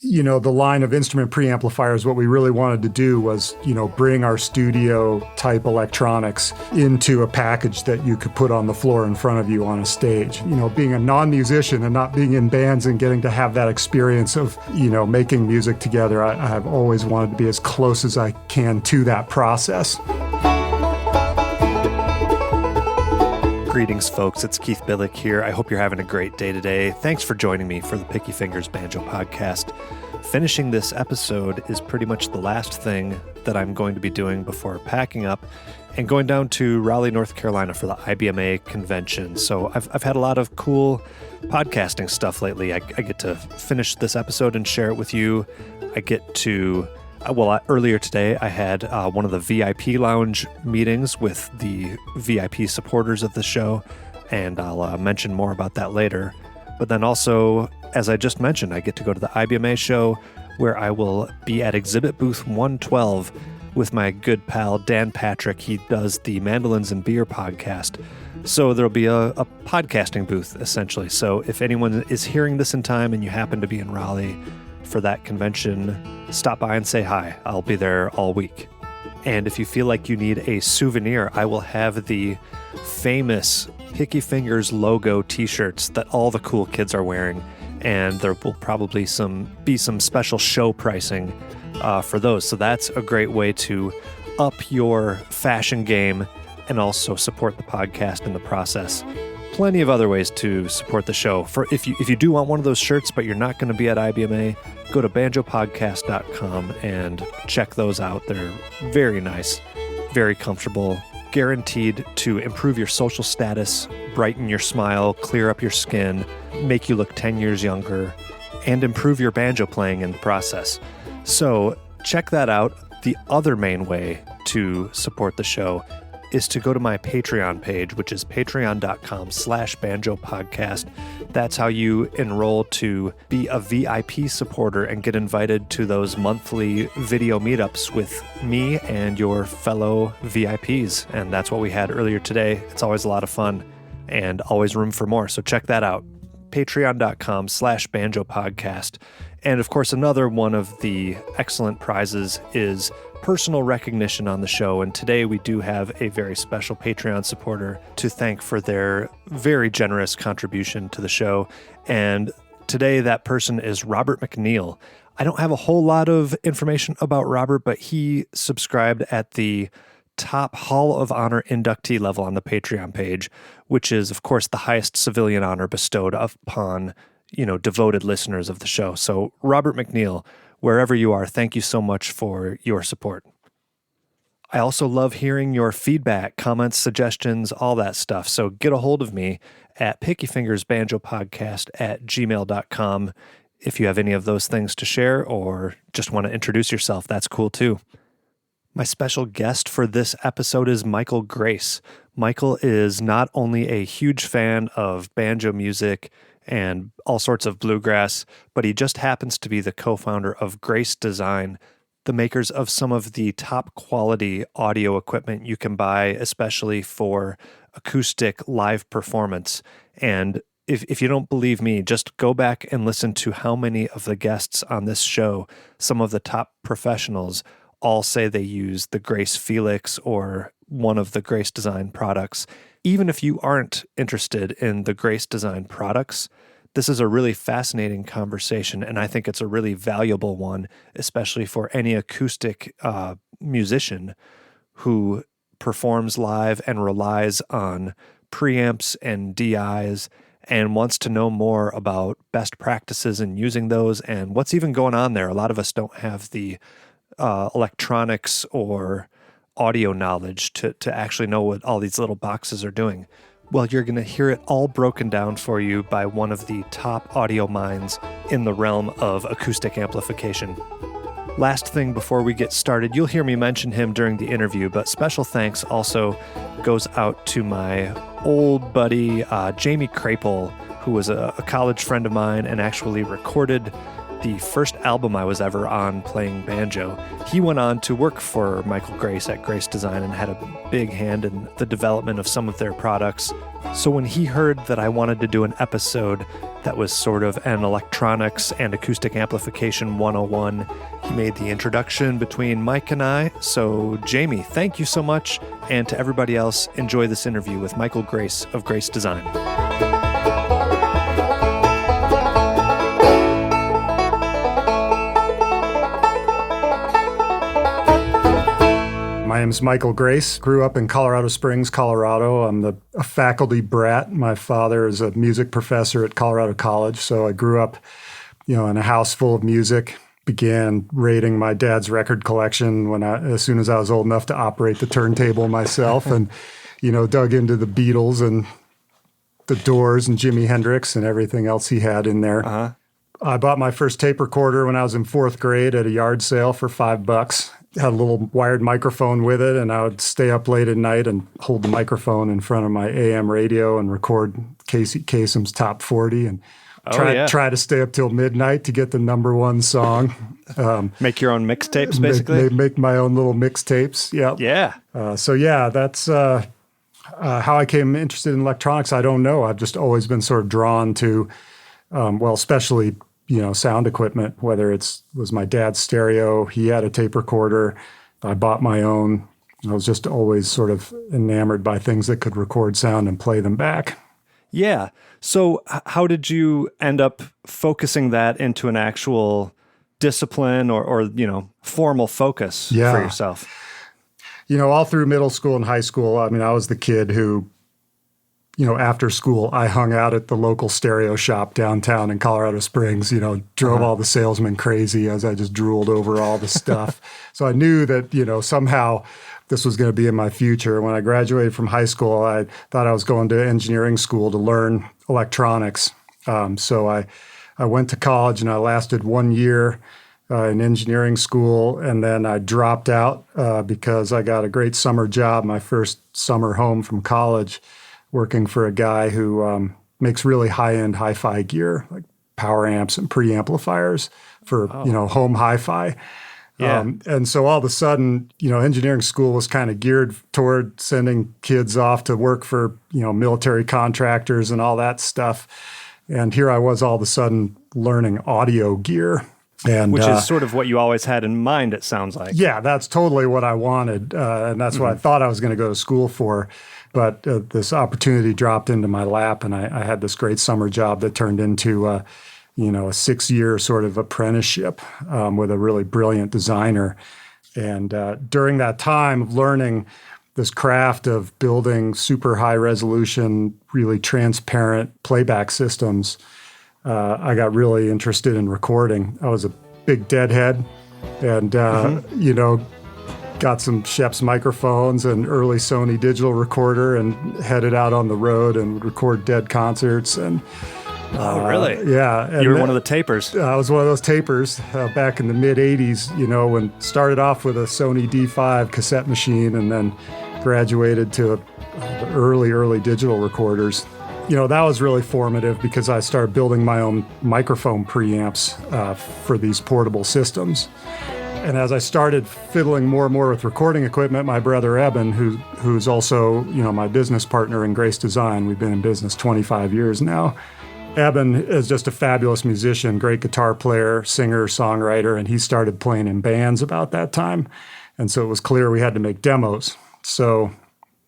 the line of instrument preamplifiers, what we really wanted to do was, bring our studio type electronics into a package that you could put on the floor in front of you on a stage. Being a non-musician and not being in bands and getting to have that experience of, making music together, I've always wanted to be as close as I can to that process. Greetings, folks. It's Keith Billick here. I hope you're having a great day today. Thanks for joining me for the Picky Fingers Banjo Podcast. Finishing this episode is pretty much the last thing that I'm going to be doing before packing up and going down to Raleigh, North Carolina for the IBMA convention. So I've had a lot of cool podcasting stuff lately. I get to finish this episode and share it with you. I get to... earlier today, I had one of the VIP lounge meetings with the VIP supporters of the show, and I'll mention more about that later. But then also, as I just mentioned, I get to go to the IBMA show where I will be at Exhibit Booth 112 with my good pal Dan Patrick. He does the Mandolins and Beer podcast. So there'll be a podcasting booth, essentially. So if anyone is hearing this in time and you happen to be in Raleigh for that convention, stop by and say hi. I'll be there all week. And if you feel like you need a souvenir, I will have the famous Picky Fingers logo t-shirts that all the cool kids are wearing. And there will probably be some special show pricing for those. So that's a great way to up your fashion game and also support the podcast in the process. Plenty of other ways to support the show. For if you do want one of those shirts, but you're not going to be at IBMA, go to banjopodcast.com and check those out. They're very nice, very comfortable, guaranteed to improve your social status, brighten your smile, clear up your skin, make you look 10 years younger, and improve your banjo playing in the process. So check that out. The other main way to support the show is to go to my Patreon page, which is patreon.com/banjopodcast. That's how you enroll to be a VIP supporter and get invited to those monthly video meetups with me and your fellow VIPs. And that's what we had earlier today. It's always a lot of fun and always room for more. So check that out. Patreon.com/banjopodcast. And of course, another one of the excellent prizes is personal recognition on the show. And today we do have a very special Patreon supporter to thank for their very generous contribution to the show. And today that person is Robert McNeil. I don't have a whole lot of information about Robert, but he subscribed at the top Hall of Honor inductee level on the Patreon page, which is, of course, the highest civilian honor bestowed upon, devoted listeners of the show. So Robert McNeil, wherever you are, thank you so much for your support. I also love hearing your feedback, comments, suggestions, all that stuff. So get a hold of me at pickyfingersbanjopodcast@gmail.com. If you have any of those things to share or just want to introduce yourself, that's cool too. My special guest for this episode is Michael Grace. Michael is not only a huge fan of banjo music and all sorts of bluegrass, but he just happens to be the co-founder of Grace Design, the makers of some of the top quality audio equipment you can buy, especially for acoustic live performance. And if you don't believe me, just go back and listen to how many of the guests on this show, some of the top professionals, all say they use the Grace Felix or one of the Grace Design products. Even if you aren't interested in the Grace Design products, this is a really fascinating conversation, and I think it's a really valuable one, especially for any acoustic musician who performs live and relies on preamps and DIs and wants to know more about best practices in using those and what's even going on there. A lot of us don't have the electronics or audio knowledge to actually know what all these little boxes are doing. Well, you're going to hear it all broken down for you by one of the top audio minds in the realm of acoustic amplification. Last thing before we get started, you'll hear me mention him during the interview, but special thanks also goes out to my old buddy, Jamie Crapel, who was a college friend of mine and actually recorded the first album I was ever on playing banjo. He went on to work for Michael Grace at Grace Design and had a big hand in the development of some of their products. So when he heard that I wanted to do an episode that was sort of an electronics and acoustic amplification 101, he made the introduction between Mike and I. So Jamie, thank you so much. And to everybody else, enjoy this interview with Michael Grace of Grace Design. My name is Michael Grace. Grew up in Colorado Springs, Colorado. I'm a faculty brat. My father is a music professor at Colorado College, so I grew up, in a house full of music. Began raiding my dad's record collection as soon as I was old enough to operate the turntable myself, and dug into the Beatles and the Doors and Jimi Hendrix and everything else he had in there. Uh-huh. I bought my first tape recorder when I was in fourth grade at a yard sale for $5. Had a little wired microphone with it, and I would stay up late at night and hold the microphone in front of my AM radio and record Casey Kasem's Top 40 and try to stay up till midnight to get the number one song. Make your own mixtapes, basically? Make my own little mixtapes, Yeah. That's how I came interested in electronics. I don't know. I've just always been sort of drawn to, especially sound equipment, whether was my dad's stereo. He had a tape recorder. I bought my own. I was just always sort of enamored by things that could record sound and play them back. Yeah. So how did you end up focusing that into an actual discipline or formal focus for yourself? All through middle school and high school, I was the kid who, after school, I hung out at the local stereo shop downtown in Colorado Springs, drove all the salesmen crazy as I just drooled over all the stuff. So I knew that, somehow this was going to be in my future. When I graduated from high school, I thought I was going to engineering school to learn electronics. So I went to college and I lasted 1 year in engineering school, and then I dropped out because I got a great summer job, my first summer home from college, working for a guy who makes really high-end hi-fi gear, like power amps and preamplifiers for, home hi-fi. Yeah. And so all of a sudden, engineering school was kind of geared toward sending kids off to work for, military contractors and all that stuff. And here I was all of a sudden learning audio gear. Which is sort of what you always had in mind, it sounds like. Yeah, that's totally what I wanted. And that's what I thought I was going to go to school for. But this opportunity dropped into my lap, and I had this great summer job that turned into a 6-year sort of apprenticeship with a really brilliant designer. And during that time of learning this craft of building super high resolution, really transparent playback systems, I got really interested in recording. I was a big deadhead and, got some Shep's microphones and early Sony digital recorder and headed out on the road and would record dead concerts. And oh, really? Yeah. And you were one of the tapers. I was one of those tapers back in the mid-'80s, when started off with a Sony D5 cassette machine and then graduated to the early digital recorders. That was really formative because I started building my own microphone preamps for these portable systems. And as I started fiddling more and more with recording equipment, my brother Eben, who's also, my business partner in Grace Design, we've been in business 25 years now. Eben is just a fabulous musician, great guitar player, singer, songwriter, and he started playing in bands about that time. And so it was clear we had to make demos. So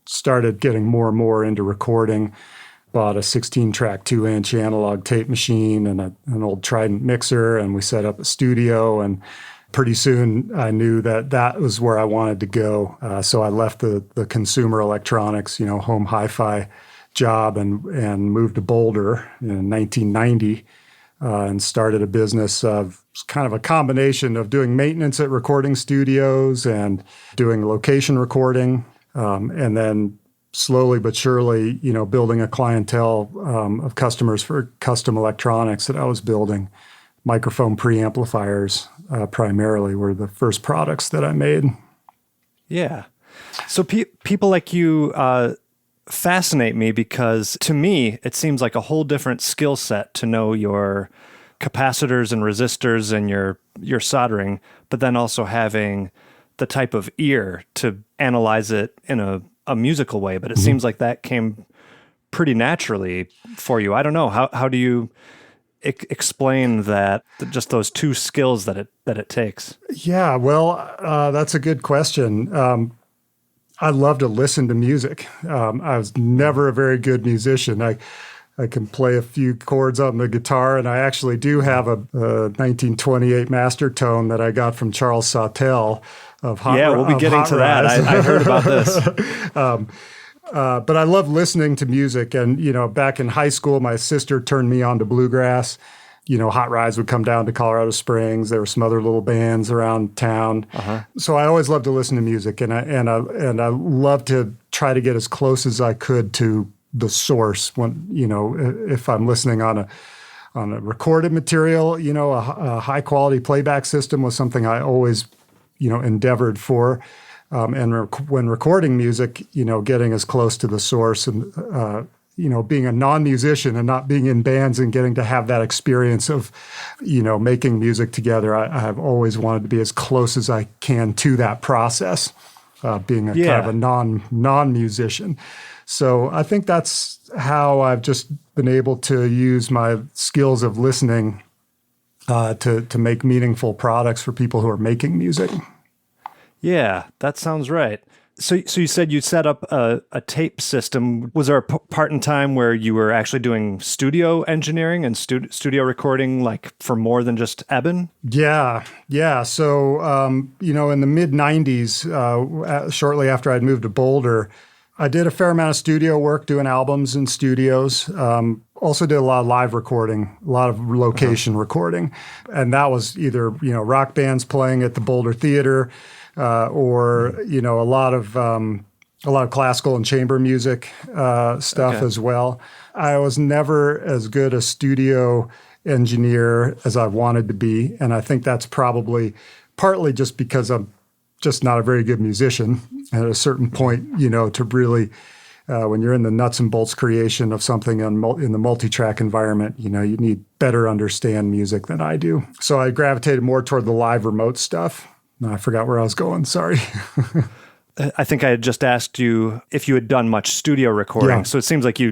started getting more and more into recording. Bought a 16-track 2-inch analog tape machine and an old Trident mixer, and we set up a studio. And pretty soon I knew that was where I wanted to go. So I left the consumer electronics, home hi-fi job and moved to Boulder in 1990 and started a business of kind of a combination of doing maintenance at recording studios and doing location recording, and then slowly but surely, building a clientele of customers for custom electronics that I was building. Microphone preamplifiers primarily were the first products that I made. Yeah. So people like you fascinate me because to me, it seems like a whole different skill set to know your capacitors and resistors and your soldering, but then also having the type of ear to analyze it in a musical way. But it seems like that came pretty naturally for you. I don't know. How do you explain that, just those two skills that it takes? Yeah, well, that's a good question. I love to listen to music. I was never a very good musician. I can play a few chords on the guitar, and I actually do have a 1928 master tone that I got from Charles Sawtelle of Hot. Yeah, we'll be getting to that. I heard about this. But I love listening to music. And, back in high school, my sister turned me on to bluegrass. Hot Rides would come down to Colorado Springs. There were some other little bands around town. So I always loved to listen to music. And I love to try to get as close as I could to the source when, if I'm listening on a recorded material, a high quality playback system was something I always, endeavored for. When recording music, getting as close to the source and, being a non-musician and not being in bands and getting to have that experience of, making music together, I have always wanted to be as close as I can to that process, being kind of a non-musician. So I think that's how I've just been able to use my skills of listening to make meaningful products for people who are making music. Yeah, that sounds right. So you said you set up a tape system. Was there a part in time where you were actually doing studio engineering and studio recording, like for more than just Eben? Yeah. So, in the mid-'90s, shortly after I'd moved to Boulder, I did a fair amount of studio work doing albums in studios. Also did a lot of live recording, a lot of location recording. And that was either, rock bands playing at the Boulder Theater, or a lot of classical and chamber music stuff as well. I was never as good a studio engineer as I wanted to be, and I think that's probably partly just because I'm just not a very good musician. At a certain point, to really, when you're in the nuts and bolts creation of something in the multi-track environment, you need better understand music than I do. So I gravitated more toward the live remote stuff. No, I forgot where I was going. Sorry. I think I had just asked you if you had done much studio recording. Yeah. So it seems like you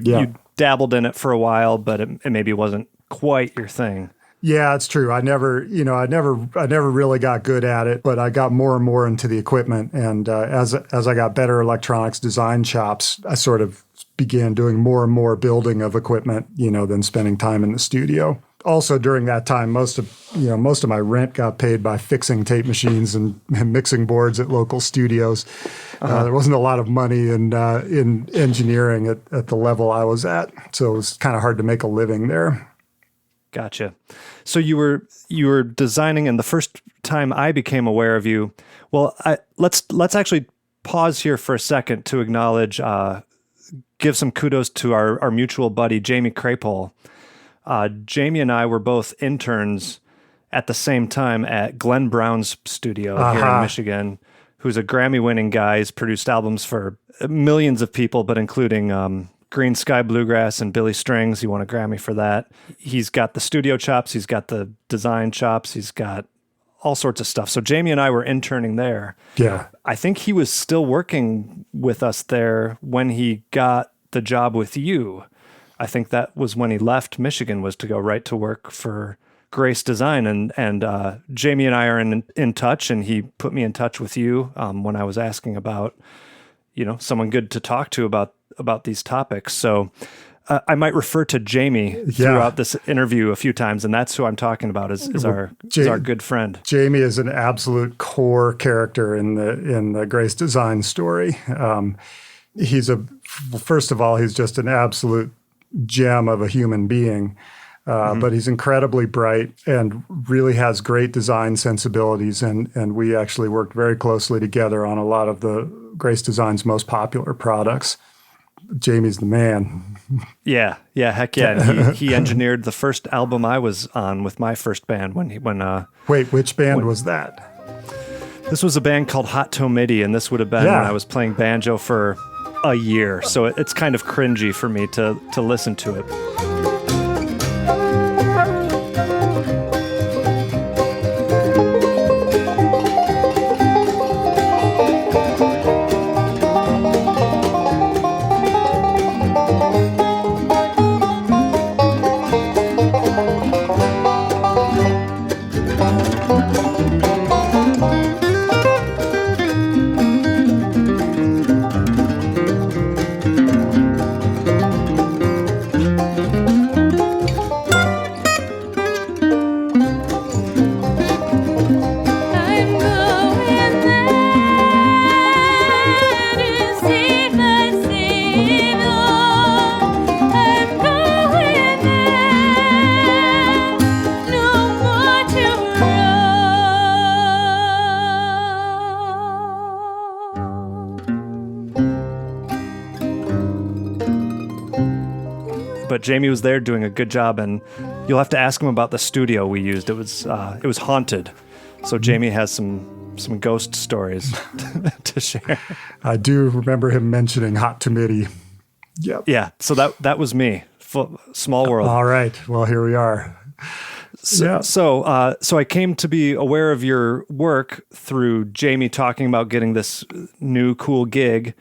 dabbled in it for a while, but it maybe wasn't quite your thing. Yeah, it's true. I never really got good at it, but I got more and more into the equipment. And as I got better electronics design chops, I sort of began doing more and more building of equipment, than spending time in the studio. Also, during that time, most of my rent got paid by fixing tape machines and mixing boards at local studios. There wasn't a lot of money in engineering at the level I was at, so it was kind of hard to make a living there. Gotcha. So you were designing, and the first time I became aware of you, well, let's actually pause here for a second to acknowledge, give some kudos to our mutual buddy Jamie Crapole. Jamie and I were both interns at the same time at Glenn Brown's studio here in Michigan, who's a Grammy-winning guy. He's produced albums for millions of people, but including Green Sky Bluegrass and Billy Strings. He won a Grammy for that. He's got the studio chops. He's got the design chops. He's got all sorts of stuff. So Jamie and I were interning there. Yeah. I think he was still working with us there when he got the job with you. I think that was when he left Michigan, was to go right to work for Grace Design. And Jamie and I are in touch, and he put me in touch with you when I was asking about, someone good to talk to about these topics. So I might refer to Jamie throughout this interview a few times, and that's who I'm talking about is our good friend. Jamie is an absolute core character in the Grace Design story. First of all, he's just an absolute gem of a human being, but he's incredibly bright and really has great design sensibilities. And we actually worked very closely together on a lot of the Grace Design's most popular products. Jamie's the man. Yeah, heck yeah. And he engineered the first album I was on with my first band Wait, which band was that? This was a band called Hot Toe MIDI, and this would have been when I was playing banjo for a year. So it's kind of cringy for me to listen to it. but Jamie was there doing a good job, and you'll have to ask him about the studio we used. It was haunted, so Jamie has some ghost stories to share. I do remember him mentioning hot tomidi. Yep. Yeah, so that was me. Small world. All right. Well, here we are. So I came to be aware of your work through Jamie talking about getting this new cool gig.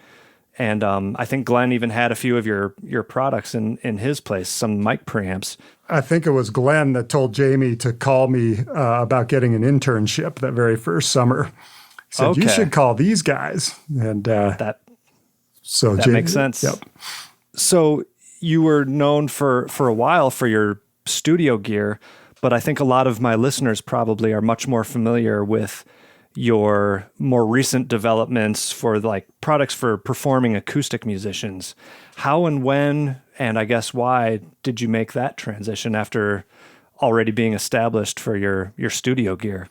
And I think Glenn even had a few of your products in his place, some mic preamps. I think it was Glenn that told Jamie to call me about getting an internship that very first summer. He said, You should call these guys. And that Jamie, makes sense. Yep. So you were known for a while for your studio gear, but I think a lot of my listeners probably are much more familiar with your more recent developments for like products for performing acoustic musicians. How and when, and I guess why, did you make that transition after already being established for your studio gear?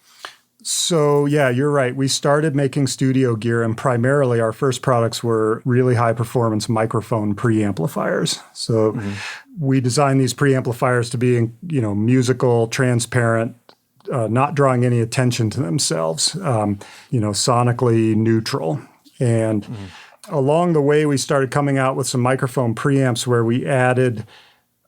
So yeah, you're right. We started making studio gear, and primarily our first products were really high performance microphone preamplifiers. So we designed these preamplifiers to be, musical, transparent, not drawing any attention to themselves, sonically neutral. And along the way, we started coming out with some microphone preamps where we added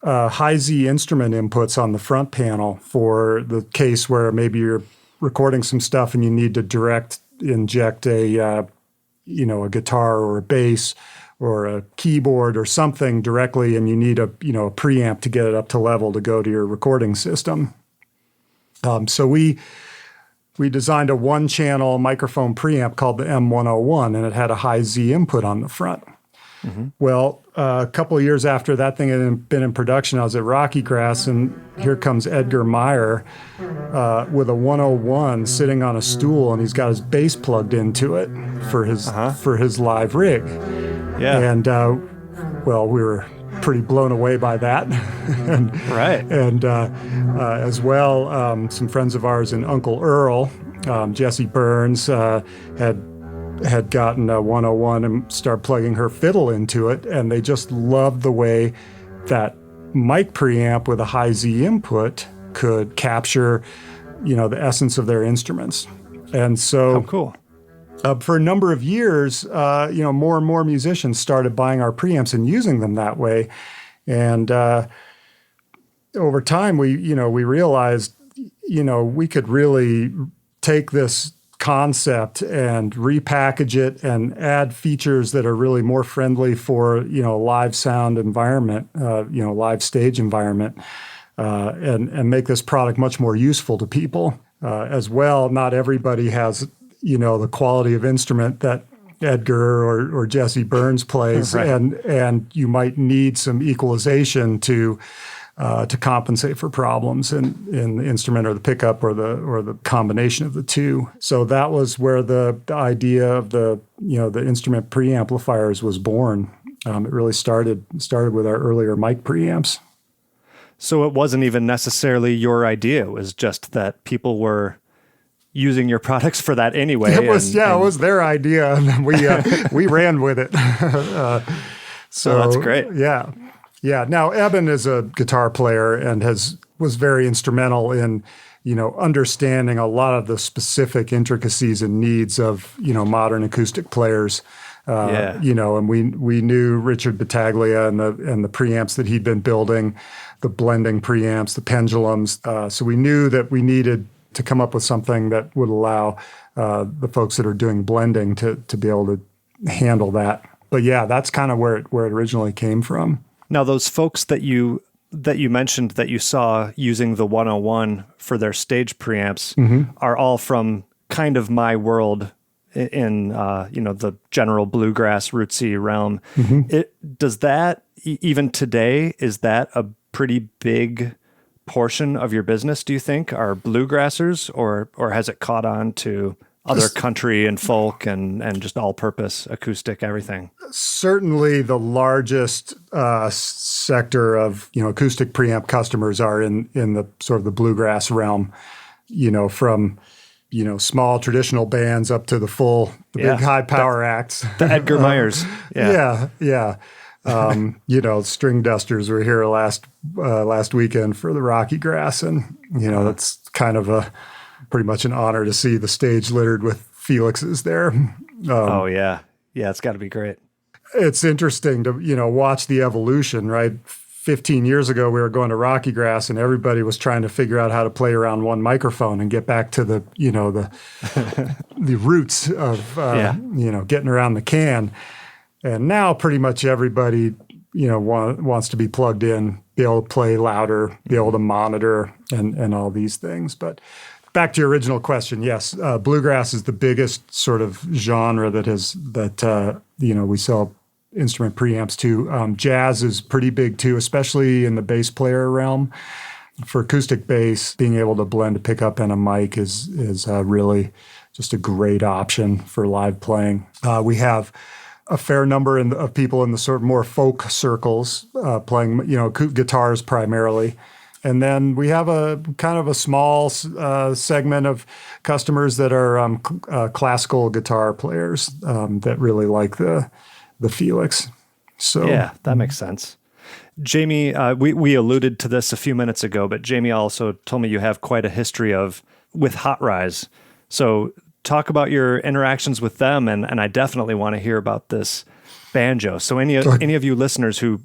high Z instrument inputs on the front panel for the case where maybe you're recording some stuff and you need to direct inject a guitar or a bass or a keyboard or something directly, and you need a preamp to get it up to level to go to your recording system. So we designed a one-channel microphone preamp called the M101, and it had a high Z input on the front. Well, a couple of years after that thing had been in production, I was at Rocky Grass, and here comes Edgar Meyer with a 101 sitting on a stool, and he's got his bass plugged into it for his live rig. Yeah. And we were pretty blown away by that. Right. And as well, some friends of ours in Uncle Earl, Jesse Burns, had gotten a 101 and started plugging her fiddle into it, and they just loved the way that mic preamp with a high Z input could capture, the essence of their instruments. And so, cool. For a number of years, more and more musicians started buying our preamps and using them that way. And over time, we realized, we could really take this concept and repackage it and add features that are really more friendly for, live sound environment, live stage environment, and make this product much more useful to people. As well, not everybody has, the quality of instrument that Edgar or Jesse Burns plays, right. and you might need some equalization to compensate for problems in the instrument or the pickup or the combination of the two. So that was where the idea of the instrument preamplifiers was born. It really started with our earlier mic preamps. So it wasn't even necessarily your idea. It was just that people were using your products for that anyway. It was their idea, and we ran with it. So that's great. Yeah. Yeah. Now, Eben is a guitar player and was very instrumental in, understanding a lot of the specific intricacies and needs of, modern acoustic players. And we knew Richard Battaglia and the preamps that he'd been building, the blending preamps, the pendulums. So we knew that we needed to come up with something that would allow the folks that are doing blending to be able to handle that. But yeah, that's kind of where it originally came from. Now, those folks that you mentioned that you saw using the 101 for their stage preamps are all from kind of my world in the general bluegrass rootsy realm. Does that even today, is that a pretty big portion of your business, do you think, are bluegrassers, or has it caught on to other country and folk and just all-purpose acoustic everything? Certainly the largest sector of acoustic preamp customers are in the sort of the bluegrass realm, from small traditional bands up to the big high power acts. The Edgar Meyers. Yeah. String dusters were here last weekend for the Rocky Grass, and that's kind of pretty much an honor to see the stage littered with Felixes there. Oh yeah, it's got to be great. It's interesting to watch the evolution, right? 15 years ago, we were going to Rocky Grass, and everybody was trying to figure out how to play around one microphone and get back to the the roots of getting around the can. And now, pretty much everybody wants to be plugged in, be able to play louder, be able to monitor, and all these things. But back to your original question, yes, bluegrass is the biggest sort of genre that we sell instrument preamps to. Jazz is pretty big too, especially in the bass player realm. For acoustic bass, being able to blend a pickup and a mic is really just a great option for live playing. We have a fair number of people in the sort of more folk circles playing, guitars primarily. And then we have a kind of a small segment of customers that are classical guitar players that really like the Felix. So yeah, that makes sense. Jamie, we alluded to this a few minutes ago, but Jamie also told me you have quite a history with Hot Rise. So talk about your interactions with them, and I definitely want to hear about this banjo. So any of you listeners who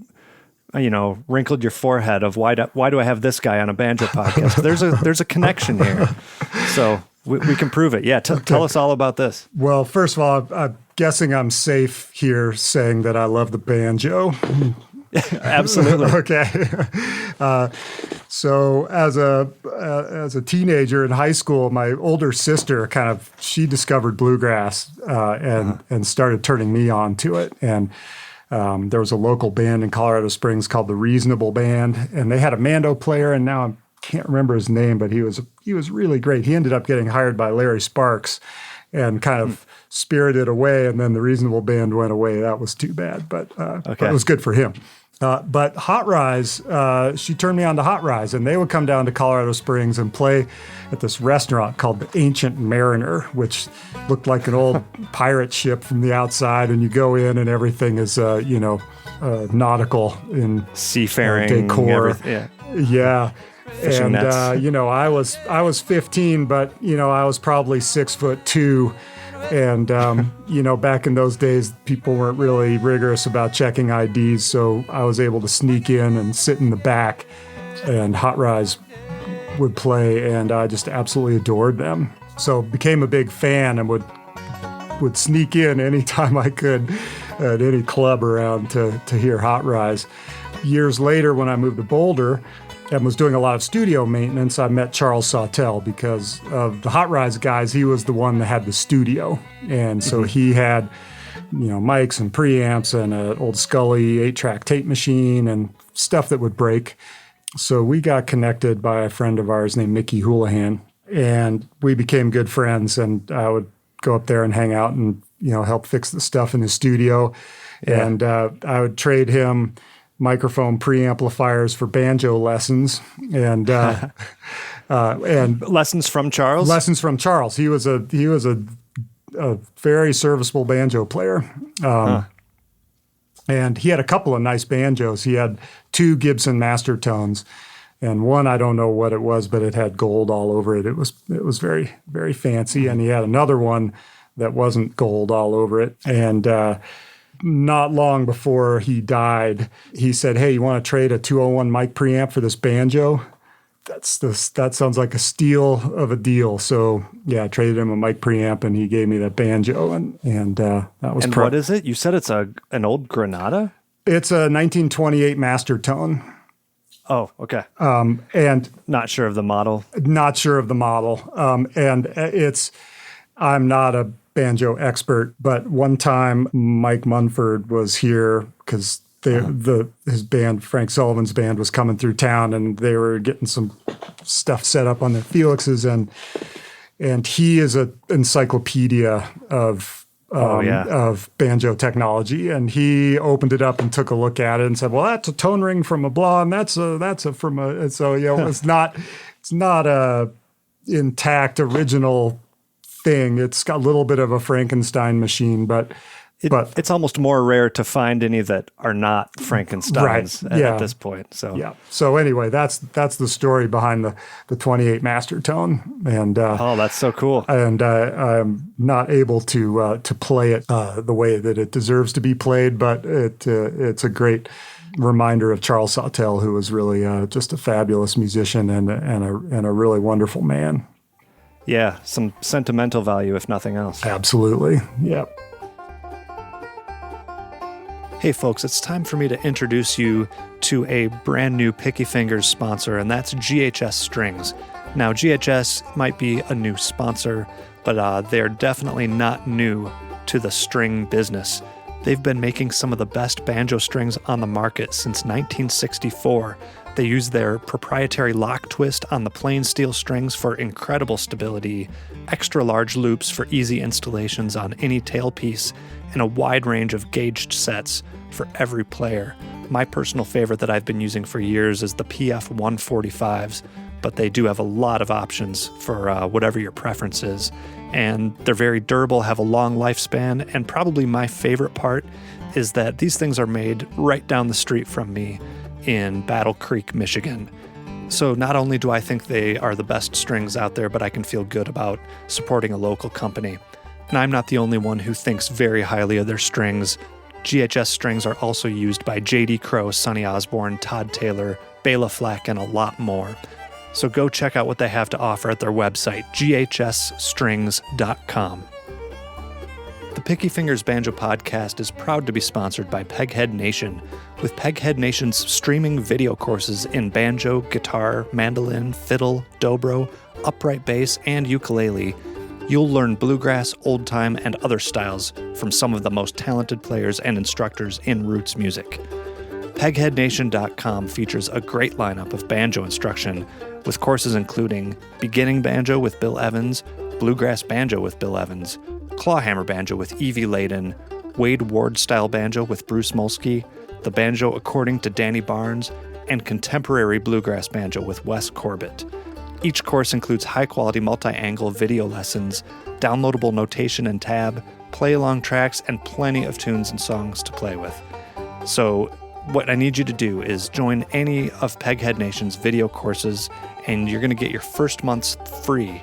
wrinkled your forehead of why do I have this guy on a banjo podcast? There's a connection here. So we can prove it. Yeah, tell us all about this. Well, first of all, I'm guessing I'm safe here saying that I love the banjo. Absolutely. Okay. So as a teenager in high school, my older sister she discovered bluegrass and started turning me on to it. And there was a local band in Colorado Springs called the Reasonable Band, and they had a mando player, and now I can't remember his name, but he was really great. He ended up getting hired by Larry Sparks and kind of spirited away, and then the Reasonable Band went away. That was too bad, but it was good for him. But Hot Rise, she turned me on to Hot Rise, and they would come down to Colorado Springs and play at this restaurant called the Ancient Mariner, which looked like an old pirate ship from the outside. And you go in, and everything is, nautical in seafaring decor. Yeah. Fishing nets. I was 15, but I was probably 6'2". And, back in those days, people weren't really rigorous about checking IDs. So I was able to sneak in and sit in the back, and Hot Rise would play, and I just absolutely adored them. So became a big fan and would sneak in anytime I could at any club around to hear Hot Rise. Years later, when I moved to Boulder and was doing a lot of studio maintenance, I met Charles Sawtell because of the Hot Rise guys. He was the one that had the studio. And so he had, mics and preamps and an old Scully 8-track tape machine and stuff that would break. So we got connected by a friend of ours named Mickey Houlihan, and we became good friends. And I would go up there and hang out and, help fix the stuff in his studio. Yeah. And I would trade him microphone preamplifiers for banjo lessons, and lessons from Charles. Lessons from Charles. He was a very serviceable banjo player, and he had a couple of nice banjos. He had 2 Gibson Master Tones, and one I don't know what it was, but it had gold all over it. It was very, very fancy, and he had another one that wasn't gold all over it, and not long before he died, he said, "Hey, you want to trade a 201 mic preamp for this banjo?" That sounds like a steal of a deal. So yeah, I traded him a mic preamp, and he gave me that banjo, and that was. And what is it? You said it's an old Granada? It's a 1928 Master Tone. Oh, okay. And not sure of the model. Not sure of the model. I'm not a banjo expert, but one time Mike Munford was here because his band, Frank Sullivan's band, was coming through town, and they were getting some stuff set up on their Felixes, and he is an encyclopedia of banjo technology, and he opened it up and took a look at it and said, "Well, that's a tone ring from a blah, and that's from a." And so it's not a intact original thing. It's got a little bit of a Frankenstein machine, but It's almost more rare to find any that are not Frankensteins at this point. So yeah. So anyway, that's the story behind the 28 master tone. And that's so cool. And I'm not able to play it the way that it deserves to be played, but it's a great reminder of Charles Sawtelle, who was really just a fabulous musician and a really wonderful man. Yeah, some sentimental value, if nothing else. Absolutely. Yeah. Hey folks, it's time for me to introduce you to a brand new Picky Fingers sponsor, and that's GHS Strings. Now, GHS might be a new sponsor, but they're definitely not new to the string business. They've been making some of the best banjo strings on the market since 1964. They use their proprietary lock twist on the plain steel strings for incredible stability, extra large loops for easy installations on any tailpiece, and a wide range of gauged sets for every player. My personal favorite that I've been using for years is the PF 145s, but they do have a lot of options for whatever your preference is. And they're very durable, have a long lifespan, and probably my favorite part is that these things are made right down the street from me in Battle Creek, Michigan. So not only do I think they are the best strings out there, but I can feel good about supporting a local company. And I'm not the only one who thinks very highly of their strings. GHS strings are also used by J.D. Crowe, Sonny Osborne, Todd Taylor, Bela Fleck, and a lot more. So go check out what they have to offer at their website, ghsstrings.com. The Picky Fingers Banjo Podcast is proud to be sponsored by Peghead Nation, with Peghead Nation's streaming video courses in banjo, guitar, mandolin, fiddle, dobro, upright bass, and ukulele. You'll learn bluegrass, old time, and other styles from some of the most talented players and instructors in roots music. PegheadNation.com features a great lineup of banjo instruction, with courses including Beginning Banjo with Bill Evans, Bluegrass Banjo with Bill Evans, Clawhammer Banjo with Evie Layden, Wade Ward-style banjo with Bruce Molsky, the Banjo According to Danny Barnes, and Contemporary Bluegrass Banjo with Wes Corbett. Each course includes high-quality multi-angle video lessons, downloadable notation and tab, play-along tracks, and plenty of tunes and songs to play with. So what I need you to do is join any of Peghead Nation's video courses, and you're going to get your first month's free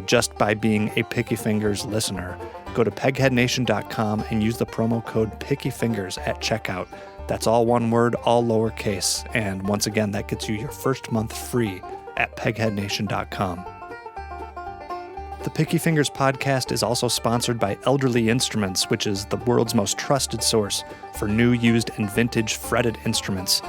just by being a Picky Fingers listener. Go to pegheadnation.com and use the promo code PickyFingers at checkout. That's all one word, all lowercase, and once again, that gets you your first month free at pegheadnation.com. The Picky Fingers podcast is also sponsored by Elderly Instruments, which is the world's most trusted source for new, used, and vintage fretted instruments.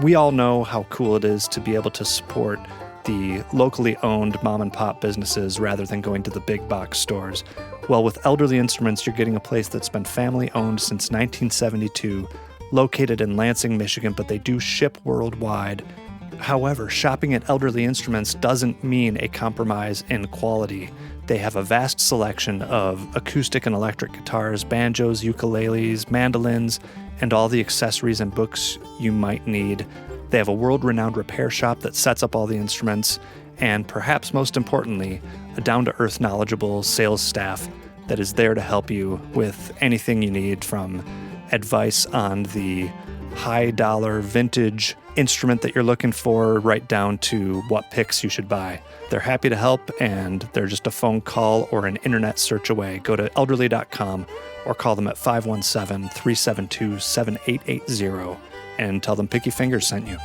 We all know how cool it is to be able to support the locally owned mom and pop businesses rather than going to the big box stores. Well, with Elderly Instruments, you're getting a place that's been family owned since 1972, located in Lansing, Michigan, but they do ship worldwide. However, shopping at Elderly Instruments doesn't mean a compromise in quality. They have a vast selection of acoustic and electric guitars, banjos, ukuleles, mandolins, and all the accessories and books you might need. They have a world-renowned repair shop that sets up all the instruments, and perhaps most importantly, a down-to-earth knowledgeable sales staff that is there to help you with anything you need, from advice on the high-dollar vintage instrument that you're looking for, right down to what picks you should buy. They're happy to help, and they're just a phone call or an internet search away. Go to elderly.com or call them at 517-372-7880 and tell them Picky Fingers sent you.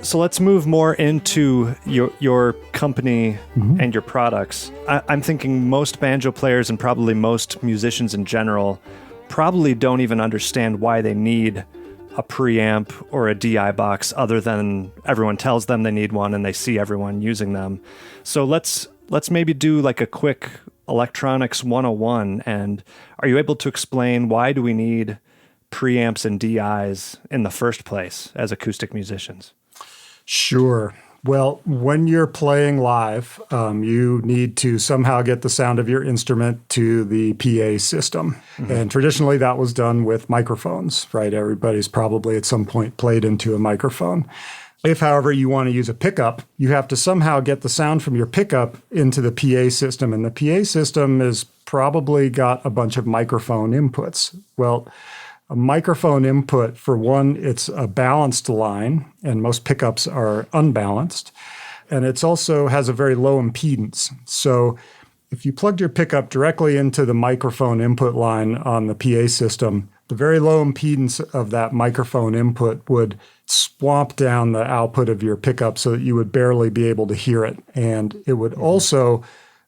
So let's move more into your company and your products. I'm thinking most banjo players and probably most musicians in general probably don't even understand why they need a preamp or a DI box, other than everyone tells them they need one and they see everyone using them. So let's maybe do like a quick electronics 101. And are you able to explain why do we need preamps and DIs in the first place as acoustic musicians? Sure. Well, when you're playing live, you need to somehow get the sound of your instrument to the PA system. Mm-hmm. And traditionally that was done with microphones, right? Everybody's probably at some point played into a microphone. If, however, you want to use a pickup, you have to somehow get the sound from your pickup into the PA system. And the PA system has probably got a bunch of microphone inputs. Well, a microphone input, for one, it's a balanced line, and most pickups are unbalanced. And it also has a very low impedance. So if you plugged your pickup directly into the microphone input line on the PA system, the very low impedance of that microphone input would swamp down the output of your pickup so that you would barely be able to hear it. And it would also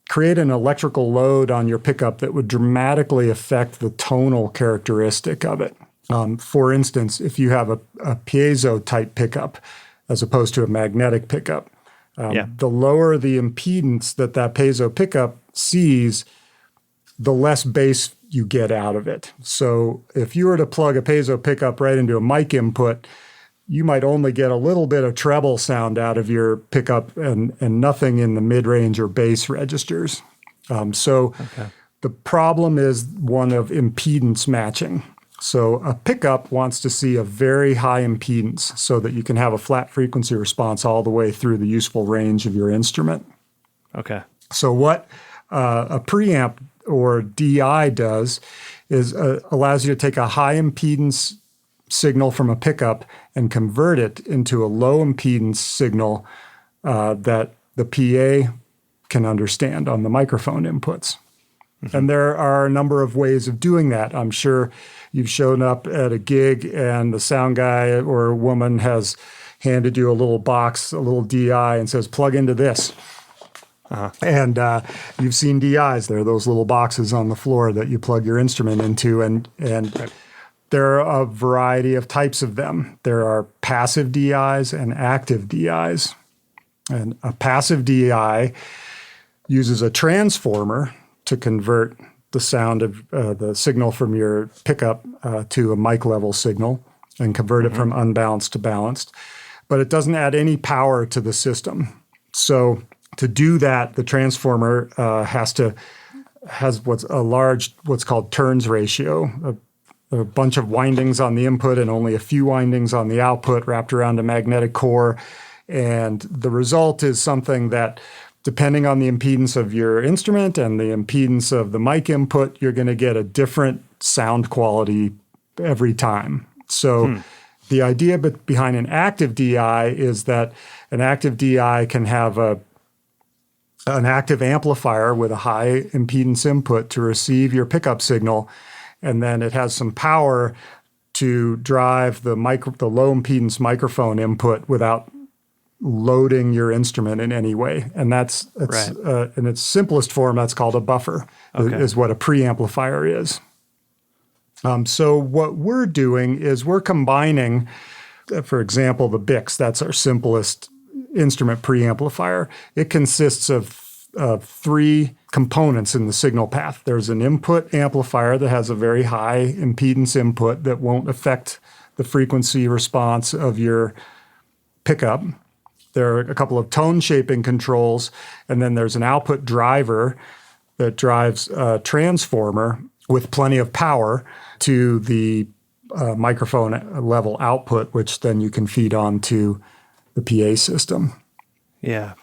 create an electrical load on your pickup that would dramatically affect the tonal characteristic of it. For instance, if you have a piezo type pickup as opposed to a magnetic pickup, the lower the impedance that piezo pickup sees, the less bass you get out of it. So if you were to plug a piezo pickup right into a mic input, you might only get a little bit of treble sound out of your pickup and nothing in the mid-range or bass registers. The problem is one of impedance matching. So a pickup wants to see a very high impedance so that you can have a flat frequency response all the way through the useful range of your instrument. Okay. So what a preamp or DI does is allows you to take a high impedance signal from a pickup and convert it into a low impedance signal that the PA can understand on the microphone inputs. Mm-hmm. And there are a number of ways of doing that. I'm sure you've shown up at a gig and the sound guy or woman has handed you a little box, a little DI, and says, plug into this. And you've seen DIs. There are those little boxes on the floor that you plug your instrument into, and there are a variety of types of them. There are passive DIs and active DIs. And a passive DI uses a transformer to convert the sound of the signal from your pickup to a mic level signal and convert it from unbalanced to balanced. But it doesn't add any power to the system. So to do that, the transformer has what's called turns ratio, a bunch of windings on the input and only a few windings on the output wrapped around a magnetic core. And the result is something that, depending on the impedance of your instrument and the impedance of the mic input, you're going to get a different sound quality every time. So the idea behind an active DI is that an active DI can have an active amplifier with a high impedance input to receive your pickup signal, and then it has some power to drive the low impedance microphone input without loading your instrument in any way. And in its simplest form, that's called a buffer, is what a preamplifier is. So what we're doing is we're combining, for example, the BIX, that's our simplest instrument preamplifier. It consists of three components in the signal path. There's an input amplifier that has a very high impedance input that won't affect the frequency response of your pickup. There are a couple of tone shaping controls, and then there's an output driver that drives a transformer with plenty of power to the microphone level output, which then you can feed on to the PA system. Yeah.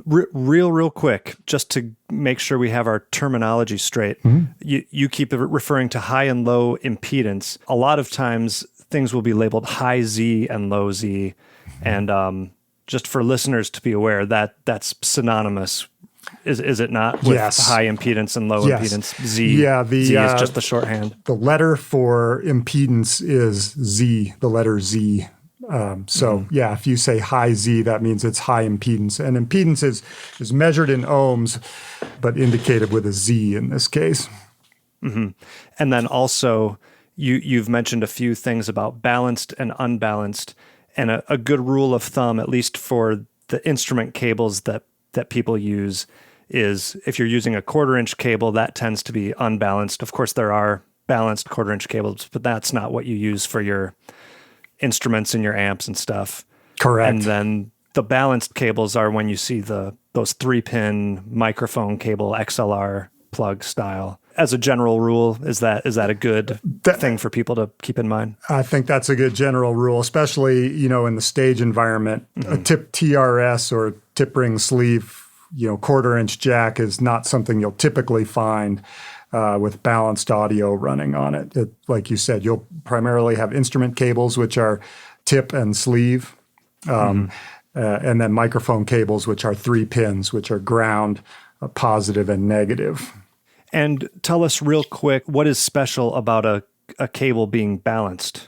Real quick, just to make sure we have our terminology straight. You keep referring to high and low impedance. A lot of times things will be labeled high Z and low Z. And just for listeners to be aware, that's synonymous, is it not? With high impedance and low impedance. Z. Yeah, Z is just the shorthand. The letter for impedance is Z, the letter Z. If you say high Z, that means it's high impedance. And impedance is measured in ohms, but indicated with a Z in this case. Mm-hmm. And then also, you've mentioned a few things about balanced and unbalanced. And a good rule of thumb, at least for the instrument cables that people use, is if you're using a 1/4-inch cable, that tends to be unbalanced. Of course, there are balanced 1/4-inch cables, but that's not what you use for your instruments and your amps and stuff. Correct. And then the balanced cables are when you see those 3-pin microphone cable XLR plug style. as a general rule, is that a good thing for people to keep in mind? I think that's a good general rule, especially, in the stage environment. A tip TRS or tip ring sleeve, quarter-inch jack is not something you'll typically find with balanced audio running on it. Like you said, you'll primarily have instrument cables, which are tip and sleeve, and then microphone cables, which are 3 pins, which are ground, positive and negative. And tell us real quick, what is special about a cable being balanced?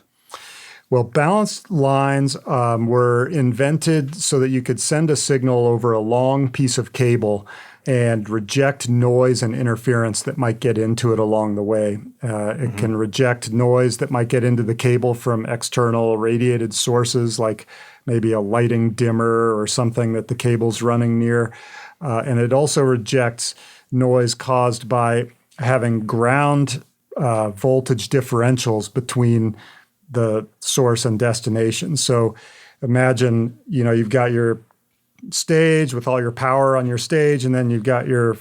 Well, balanced lines were invented so that you could send a signal over a long piece of cable and reject noise and interference that might get into it along the way. It can reject noise that might get into the cable from external radiated sources, like maybe a lighting dimmer or something that the cable's running near. And it also rejects noise caused by having ground voltage differentials between the source and destination. So imagine, you've got your stage with all your power on your stage, and then you've got your,